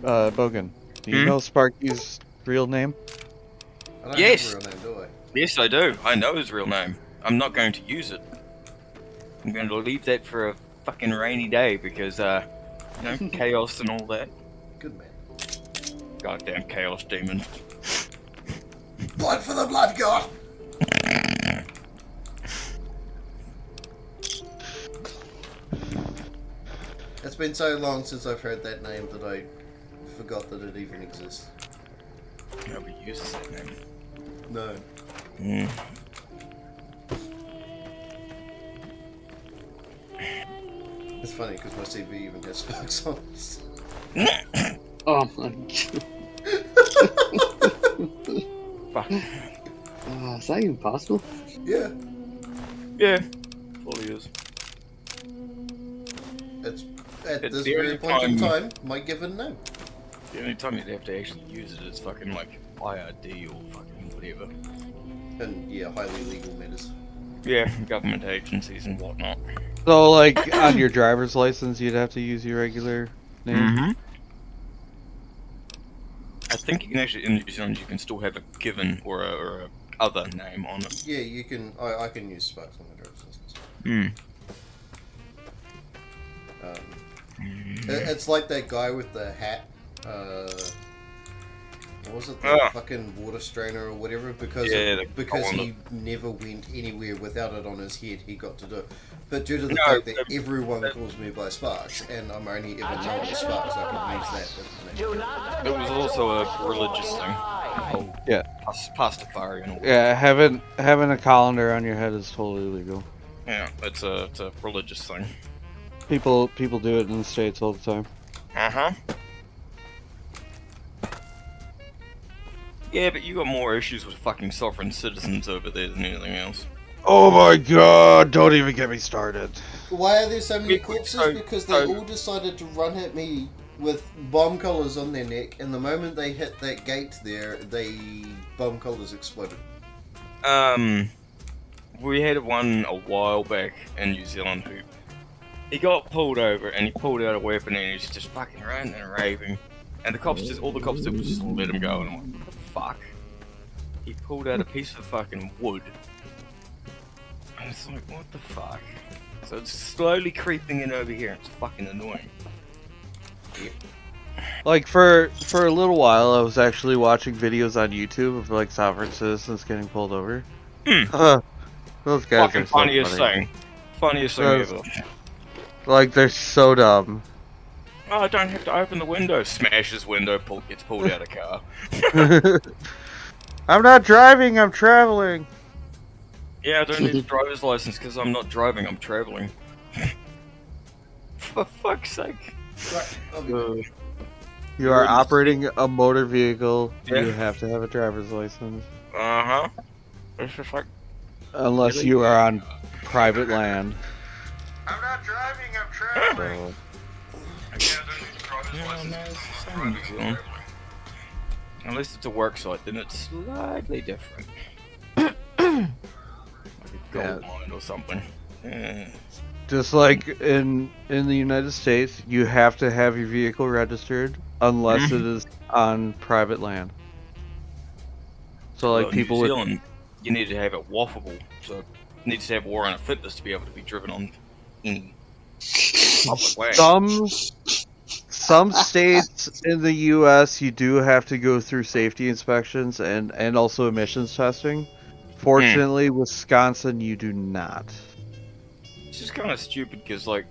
Bogan, do you know Sparky's real name? I don't Yes. have a real name, do I? Yes, I do. I know his real name. I'm not going to use it. I'm going to leave that for a fucking rainy day because, chaos and all that. Good man. Goddamn chaos demons. Blood for the blood god! It's been so long since I've heard that name that I forgot that it even exists. Nobody uses that name. No. It's funny because my CV even has sparks on it. Oh my Fuck. god. Is that even possible? Yeah. Yeah. Fully is. It's at It's this the very only point in time- time, my given name. The only time you'd have to actually use it is fucking like IRD or fucking whatever. And yeah, highly legal matters. Yeah, government agencies and whatnot. So like on your driver's license, you'd have to use your regular name. Mm-hmm. I think you can actually, in New Zealand, you can still have a given or a other name on it. Yeah, you can. I can use sparks on my driver's license. It's like that guy with the hat. What was it? The fucking water strainer or whatever. Because he never went anywhere without it on his head, he got to do it. But due to the fact that everyone calls me by Sparks, and I'm only ever known as Sparks, I can use that as the name. It was also a religious thing. Oh, Yeah. Pastafari and all that. Yeah, having a colander on your head is totally legal. Yeah, it's a religious thing. People do it in the States all the time. Uh-huh. Yeah, but you got more issues with fucking sovereign citizens over there than anything else. Oh my god, don't even get me started. Why are there so many corpses? so- Because they all decided to run at me with bomb collars on their neck, and the moment they hit that gate there, bomb collars exploded. We had one a while back in New Zealand who he got pulled over and he pulled out a weapon and he's just fucking ranting and raving. And all the cops did was just let him go, and I'm like, what the fuck? He pulled out a piece of fucking wood. And it's like, what the fuck? So it's slowly creeping in over here, and it's fucking annoying. Like for a little while, I was actually watching videos on YouTube of like sovereign citizens getting pulled over. Those guys Fucking are so funniest funny. thing. Funniest thing Those- ever. Like they're so dumb. Oh, I don't have to open the window. Smashes window, gets pulled out of car. I'm not driving, I'm traveling. Yeah, I don't need a driver's license because I'm not driving, I'm traveling. For fuck's sake. Right, I'll be back. You are operating a motor vehicle. Yeah. You have to have a driver's license. Uh-huh. It's just like, Unless really? you are on private land. I'm not driving, I'm traveling. So, yeah, no, it's the same in New Zealand. Unless it's a work site, then it's slightly different. Like a gold mine or something. Yeah. just like in the United States, you have to have your vehicle registered unless it is on private land. So like Well, people New with Zealand, you need to have it waffable, so it needs to have warrant of fitness to be able to be driven on any public way. some states in the U.S. you do have to go through safety inspections and also emissions testing. Fortunately, Wisconsin, you do not. It's just kind of stupid because, like,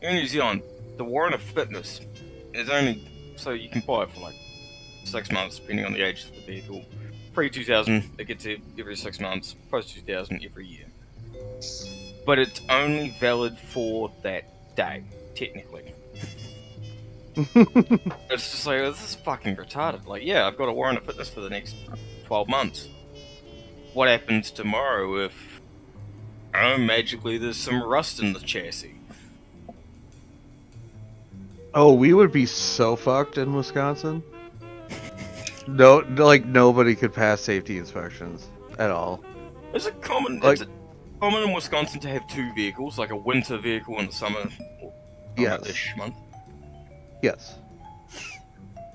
in New Zealand, the warrant of fitness is only so you can buy it for like 6 months, depending on the age of the vehicle. Pre 2000, it gets it every 6 months. Post 2000, every year. But it's only valid for that day, technically. It's just like, this is fucking retarded. Like, yeah, I've got a warrant of fitness for the next 12 months. What happens tomorrow if, I don't know, magically there's some rust in the chassis? Oh, we would be so fucked in Wisconsin. No, like nobody could pass safety inspections at all. Is it common? Like- Is it common in Wisconsin to have two vehicles, like a winter vehicle and a summer? Yes. Month? Yes.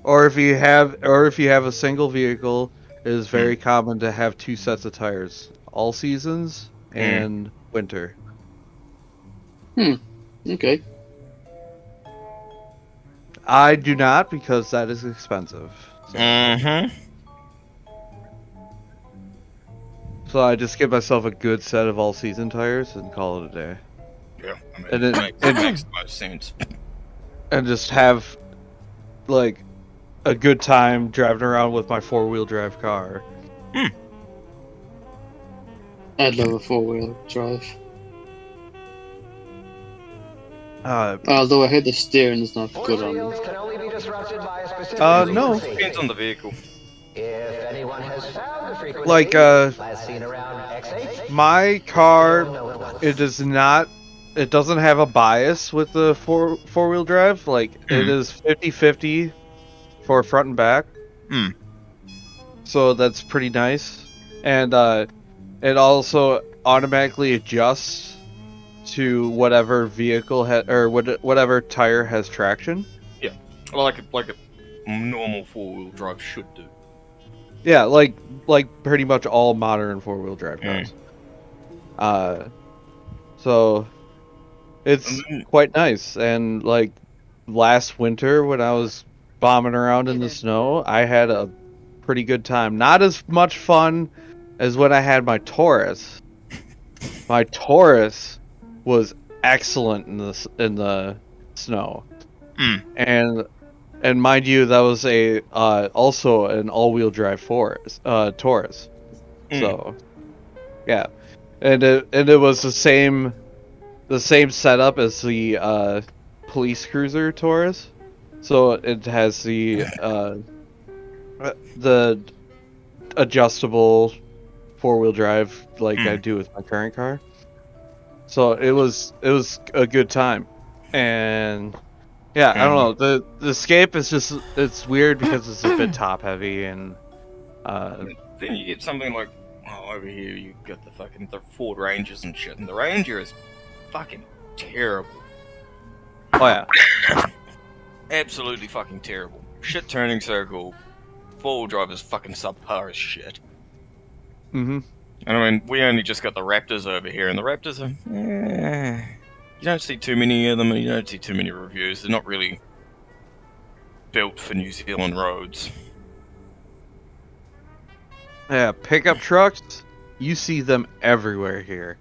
Or if you have a single vehicle, it is very common to have two sets of tires, all seasons and winter. Okay. I do not because that is expensive. So I just give myself a good set of all season tires and call it a day. Yeah, I mean, And it it makes the most sense. and just have like a good time driving around with my 4-wheel drive car. I'd love a 4-wheel drive. Uh, Although I heard the steering is not good on Fields them. can only be disrupted by a specific no. frequency. Depends on the vehicle. If anyone has found the frequency, Like, last seen around X8, my car, you'll know it was. it does not. It doesn't have a bias with the four-wheel drive. Like it is 50-50 for front and back. So that's pretty nice. And it also automatically adjusts to whatever vehicle or whatever tire has traction. Yeah, well, like a normal 4-wheel drive should do. Yeah, like pretty much all modern 4-wheel drive cars. So it's quite nice. And like last winter when I was bombing around in the snow, I had a pretty good time. Not as much fun as when I had my Taurus. My Taurus was excellent in the snow. And mind you, that was a also an all-wheel drive Taurus. So, yeah, and it was the same setup as the police cruiser Taurus. So it has the adjustable 4-wheel drive like I do with my current car. So it was a good time, and yeah, I don't know, the Escape is just, it's weird because it's a bit top heavy, and then you get something like, over here you've got the Ford Rangers and shit, and the Ranger is fucking terrible. Oh yeah, absolutely fucking terrible. Shit turning circle, 4-wheel drive is fucking subpar as shit. And I mean, we only just got the Raptors over here, and the Raptors are, you don't see too many of them, and you don't see too many reviews. They're not really built for New Zealand roads. yeah, pickup trucks, you see them everywhere here.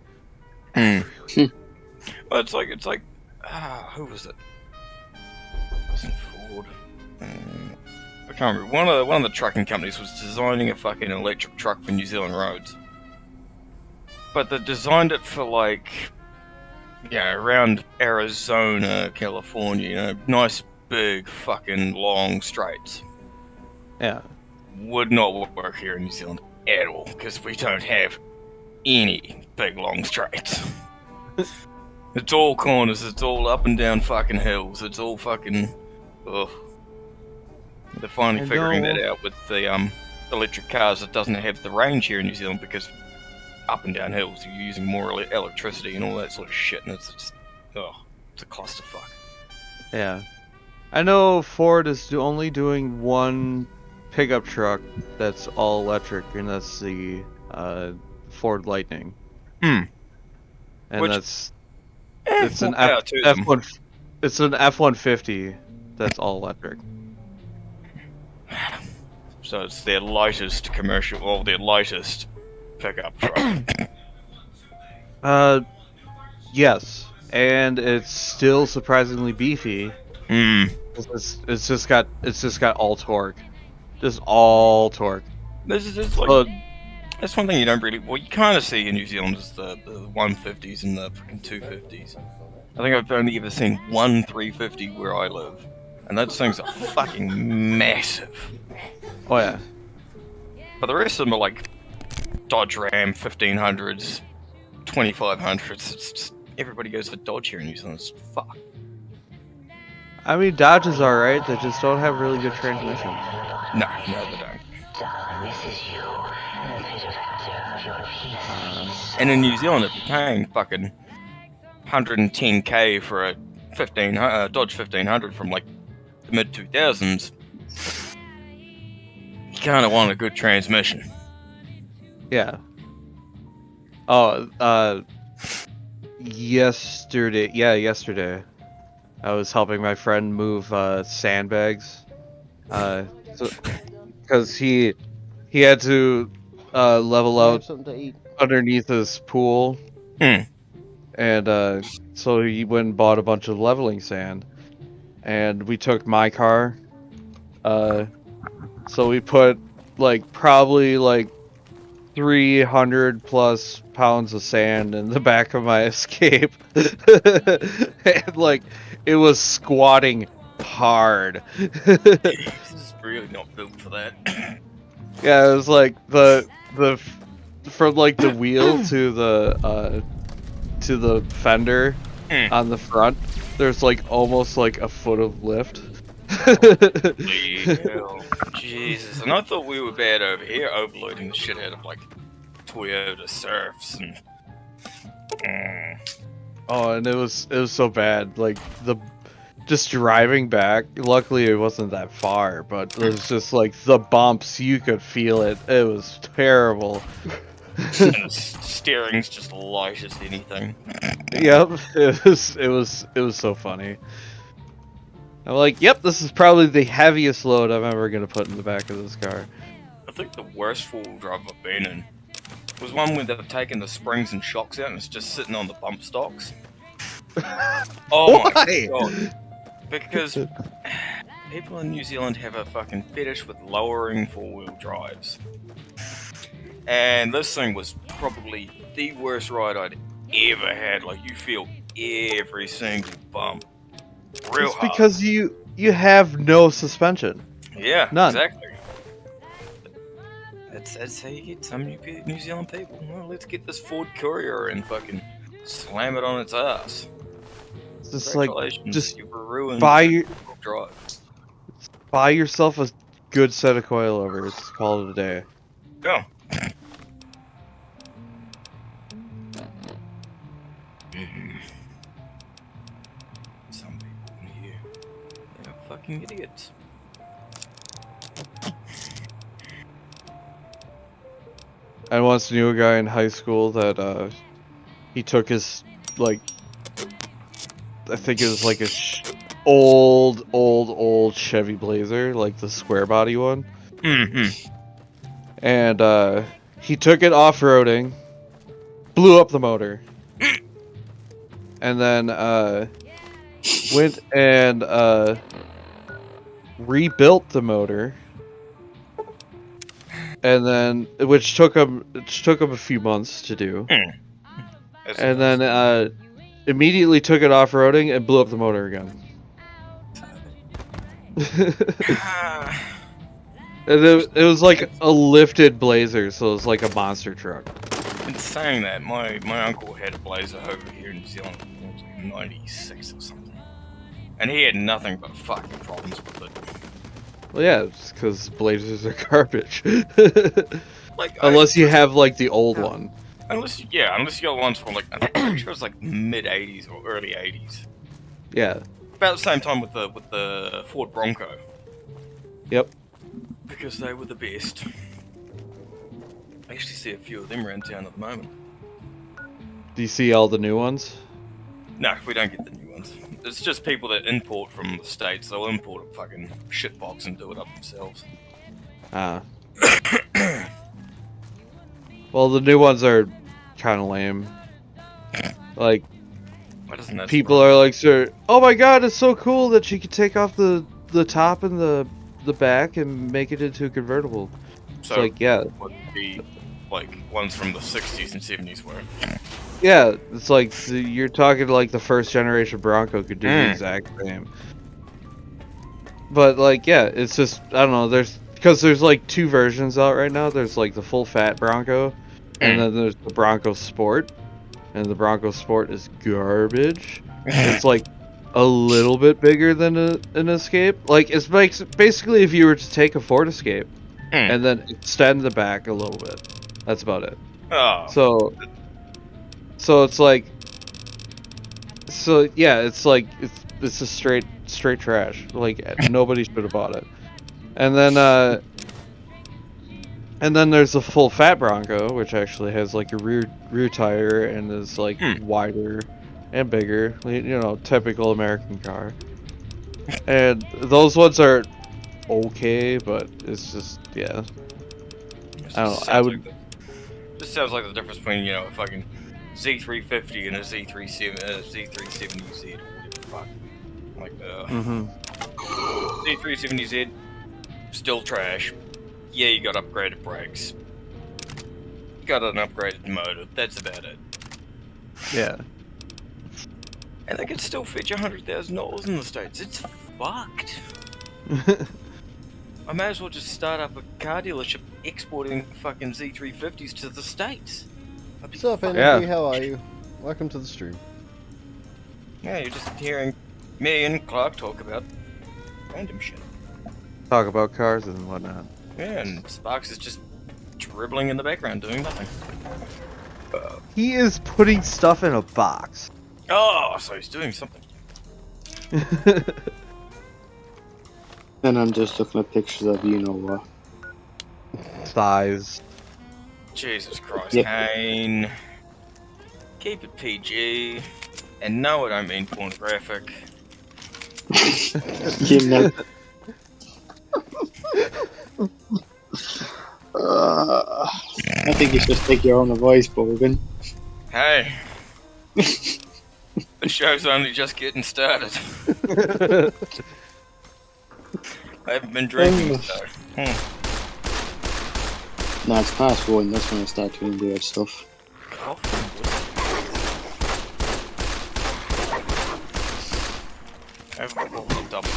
Well, it's like, who was it? It wasn't Ford. I can't remember. One of the trucking companies was designing a fucking electric truck for New Zealand roads. But they designed it for like, around Arizona, California, nice big fucking long straights. Yeah. Would not work here in New Zealand. at all, because we don't have any big long straights. It's all corners, it's all up and down fucking hills, it's all fucking... Ugh. They're finally figuring that out with the electric cars. It doesn't have the range here in New Zealand because up and down hills you're using more electricity and all that sort of shit, and it's just, it's a clusterfuck. Yeah. I know Ford is only doing one pickup truck that's all electric, and that's the Ford Lightning. Hmm. And Which, it's an F1. It's an F-150 that's all electric. So it's their lightest commercial, or their lightest pickup truck. Yes, and it's still surprisingly beefy. Hmm. It's just got all torque, just all torque. This is just like that's one thing you don't really, well, you kind of see in New Zealand is the 150s and the fucking 250s. I think I've only ever seen one 350 where I live, and those things are fucking massive. Oh yeah. But the rest of them are like Dodge Ram 1500s, 2500s. It's just, everybody goes for Dodge here in New Zealand. It's fuck. I mean, Dodge is alright, they just don't have really good transmissions. No, they don't. And in New Zealand, if you're paying fucking 110k for a Dodge 1500 from like the mid 2000s, you kind of want a good transmission. Yeah. Oh, yesterday, I was helping my friend move sandbags, because he had to level out underneath his pool, and so he went and bought a bunch of leveling sand, and we took my car, so we put probably 300 plus pounds of sand in the back of my Escape, and it was squatting hard. This is really not built for that. Yeah, it was from the wheel to the fender on the front. There's almost a foot of lift. Jesus, and I thought we were bad over here, overloading the shit out of Toyota Surfs and. Oh, and it was so bad. Just driving back. Luckily, it wasn't that far, but it was just the bumps. You could feel it. It was terrible. And the steering's just light as anything. Yep, it was so funny. I'm yep, this is probably the heaviest load I'm ever gonna put in the back of this car. I think the worst four-wheel drive I've been in was one where they've taken the springs and shocks out and it's just sitting on the bump stocks. Oh Why? my god. Because people in New Zealand have a fucking fetish with lowering four-wheel drives. And this thing was probably the worst ride I'd ever had. You feel every single bump. Real hard. Because you have no suspension. Yeah, none. Exactly. That's how you get some New Zealand people. Well, let's get this Ford Courier and fucking slam it on its ass. It's just just you've ruined drive. Buy yourself a good set of coilovers. Call it a day. Yeah. Some people here, they're fucking idiots. I once knew a guy in high school that he took his I think it was a old Chevy Blazer, the square body one. Mm-hmm. And he took it off-roading, blew up the motor, and then went and rebuilt the motor. And then, which took him a few months to do, and then immediately took it off-roading and blew up the motor again. It was like a lifted Blazer, so it was like a monster truck. In saying that, my uncle had a Blazer over here in New Zealand when it was like 96 or something. And he had nothing but fucking problems with it. Well, yeah, it's because Blazers are garbage. Like, Unless you have like the old one. Unless you got ones from like, I'm pretty sure it's like mid 80s or early 80s. Yeah. About the same time with the Ford Bronco. Yep. Because they were the best. I actually see a few of them around town at the moment. Do you see all the new ones? No, we don't get the new ones. It's just people that import from the States. They'll import a fucking shitbox and do it up themselves. Ah. Well, the new ones are kind of lame. Like, Why doesn't that people are like, "Sir, oh my god, it's so cool that you can take off the top and the back and make it into a convertible." So, it's like, yeah. What the like ones from the 60s and 70s were. Yeah, it's like you're talking like the first generation Bronco could do the exact same. But like, yeah, it's just I don't know. There's like two versions out right now. There's like the full fat Bronco, and then there's the Bronco Sport, and the Bronco Sport is garbage. It's like a little bit bigger than an Escape. Like it's basically if you were to take a Ford Escape and then extend the back a little bit. That's about it. Oh. So it's like, yeah, it's like it's a straight trash. Like nobody should have bought it. And then there's the full fat Bronco, which actually has like a rear tire and is like wider and bigger. You know, typical American car. And those ones are okay, but it's just yeah. I don't know. I would. This sounds like the difference between a fucking Z350 and a Z370Z or whatever the fuck. Like Z370Z, still trash. Yeah, you got upgraded brakes. Got an upgraded motor. That's about it. Yeah. And they can still fetch $100,000 in the States. It's fucked. I may as well just start up a car dealership exporting fucking Z350s to the States. What's up, Andy? How are you? Welcome to the stream. Yeah, you're just hearing me and Clark talk about random shit. Talk about cars and whatnot. Yeah, and Sparks is just dribbling in the background doing nothing. He is putting stuff in a box. Oh, so he's doing something. And I'm just looking at pictures of you know what. Thighs. Jesus Christ, Yep. Kane. Keep it PG. And no, I don't mean pornographic. You know. I think you should take your own advice, Bogan. Hey. The show's only just getting started. I haven't been drinking, so. No, it's past 1, that's when I start doing weird stuff. I've double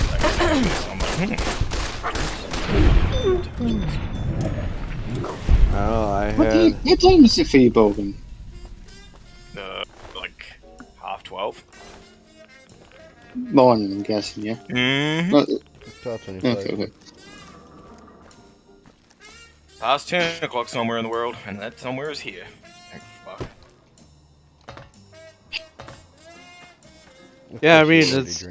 Oh, I What time is it for you, Bogan? like 12:30. Morning, I'm guessing, yeah? Mm-hmm. Okay. Past 10 o'clock somewhere in the world, and that somewhere is here. Thank fuck. Yeah, I mean it's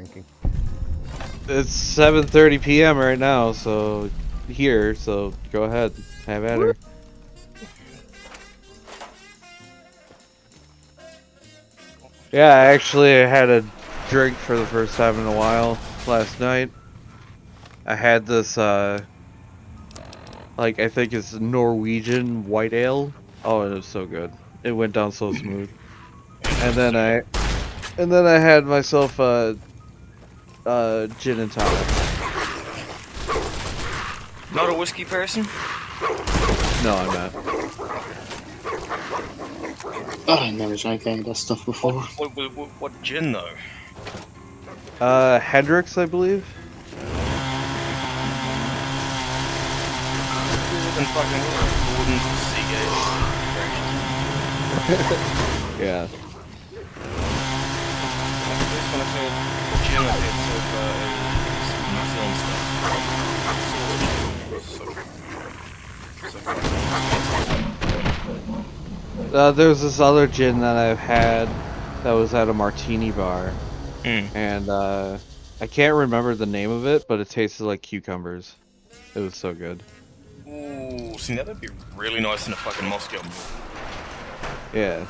7:30 p.m. right now, so here, so go ahead, have at her. Yeah, I actually had a drink for the first time in a while last night. I had this like I think it's Norwegian white ale. Oh, it was so good. It went down so smooth. And then I had myself gin and tonic. Not a whiskey person? No, I'm not. Oh, I never drank any of that stuff before. What gin though? Hendrix, I believe. than fucking Gordon's Seagate. Yeah. The first one I've heard gin I've had so far is New Zealand stuff. There's this other gin that I've had that was at a martini bar, and I can't remember the name of it, but it tasted like cucumbers. It was so good. Ooh, see, now that'd be really nice in a fucking Moscow. Yeah.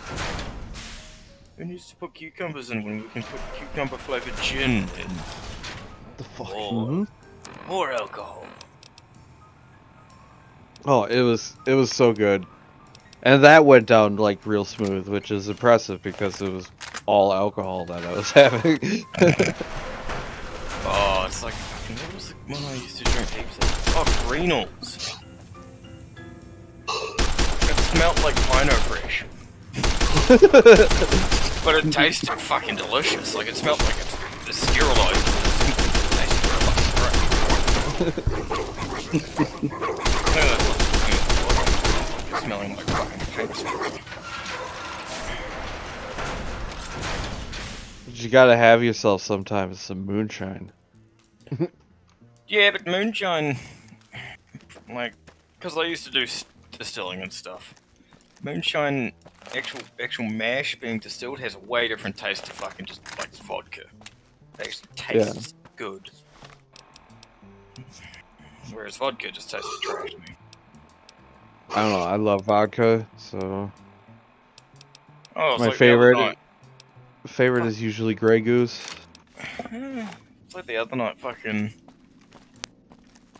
Who needs to put cucumbers in when we can put cucumber flavored gin in? The fuck? More alcohol. Oh, it was so good. And that went down like real smooth, which is impressive because it was all alcohol that I was having. Oh, it's like fucking, what was the one I used to drink heaps of? Oh, Greenalls. It smelled like Pino Fresh. But it tasted fucking delicious. Like, it smelled like it's sterilized. It tasted fucking great. It's smelling like fucking paint spray. But you gotta have yourself sometimes some moonshine. Yeah, but moonshine, like, because I used to do distilling and stuff. Moonshine, actual mash being distilled has a way different taste to fucking just like vodka. It actually tastes good. Whereas vodka just tastes like trash to me. I don't know, I love vodka, so Oh, it's my like favorite is usually Grey Goose. It's like the other night, fucking.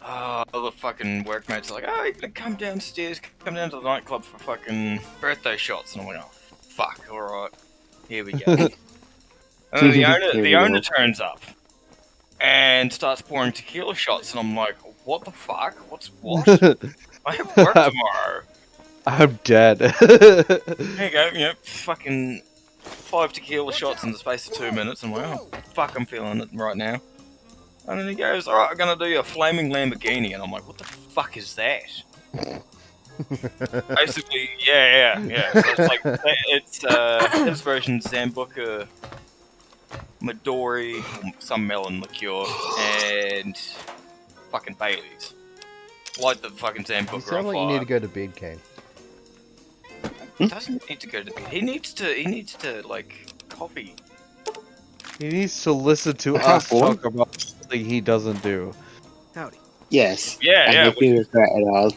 Other fucking workmates are like, oh, you're gonna come downstairs, come down to the nightclub for fucking birthday shots. And I'm like, oh, fuck, alright. Here we go. And then the owner turns up and starts pouring tequila shots. And I'm like, what the fuck? What? I have work tomorrow. I'm dead. There you go, fucking 5 tequila shots in the space of 2 minutes. And I'm like, oh, fuck, I'm feeling it right now. And then he goes, alright, I'm gonna do you a flaming Lamborghini. And I'm like, what the fuck is that? Basically, yeah. So it's like, it's his version Zambuca, Midori, some melon liqueur, and fucking Bailey's. Light the fucking Zambuca You sound like you need to go to bed, Kane. He doesn't need to go to bed. He needs to, like, coffee. He needs to listen to us talk about something he doesn't do. Howdy. Yes. Yeah. I do regret it all.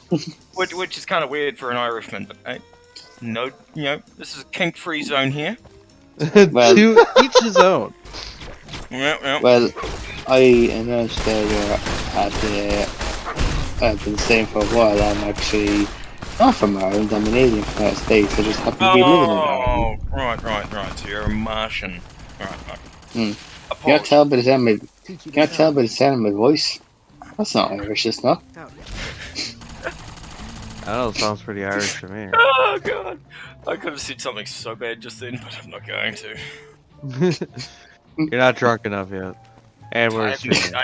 Which is kind of weird for an Irishman, but no, this is a kink-free zone here. Well, to each his own. Yeah. Well, I announced earlier I've been staying for a while. I'm actually not from Ireland. I'm an alien from the United States. I just happen to be living in Ireland. Oh, right. So you're a Martian. Right. Can't tell by the sound of my voice. That's not Irish, it's not. I know, it sounds pretty Irish to me. Oh god, I could have said something so bad just then, but I'm not going to. You're not drunk enough yet. And I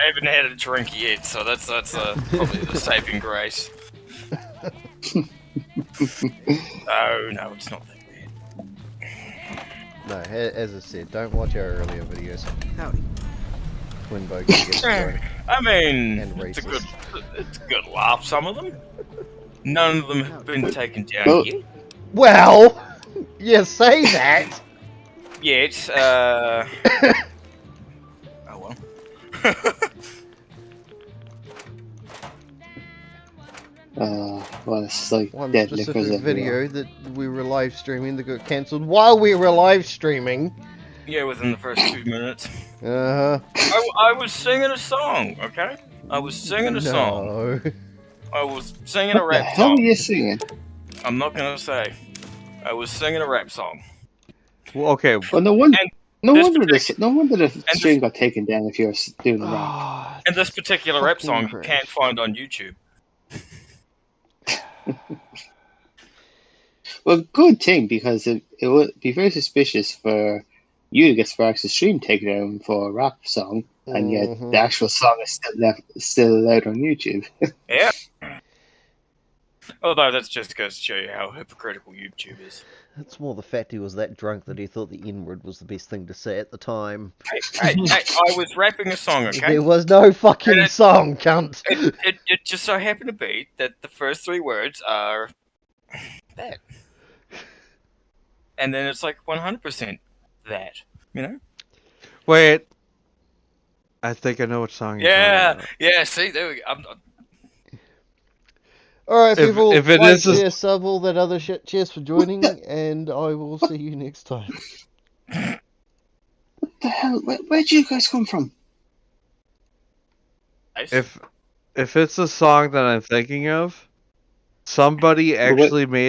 haven't had a drink yet, so that's probably the saving grace. No, it's not that bad. No, as I said, don't watch our earlier videos. Howdy. When Bogan gets drunk. I mean, And it's a racist. good laugh, some of them. None of them have been taken down yet. Well, you say that. Yet, oh well. Well, it's like One deadly specific because video that we were live streaming that got cancelled while we were live streaming. Yeah, within the first 2 minutes. Uh-huh. I was singing a song, okay? I was singing a song. No. I was singing a What the rap hell song. are you singing? I'm not gonna say. I was singing a rap song. Well, okay. Well, no wonder this the stream got taken down if you're doing the rap. And this particular rap song you Christ. can't find on YouTube. Well, good thing, because it would be very suspicious for you to get Sparks' stream taken down for a rap song, and yet the actual song is still allowed on YouTube. Yeah. Although that's just goes to show you how hypocritical YouTube is. It's more the fact he was that drunk that he thought the N-word was the best thing to say at the time. Hey, I was rapping a song, okay? There was no fucking song, cunt. It just so happened to be that the first 3 words are that. And then it's like 100% that, you know? Wait. I think I know what song you're talking about. Yeah, see, there we go. Alright, people, if it like, is a- share, sub, all that other shit. Cheers for joining, and I will see you next time. What the hell? Where'd you guys come from? If it's a song that I'm thinking of, somebody actually made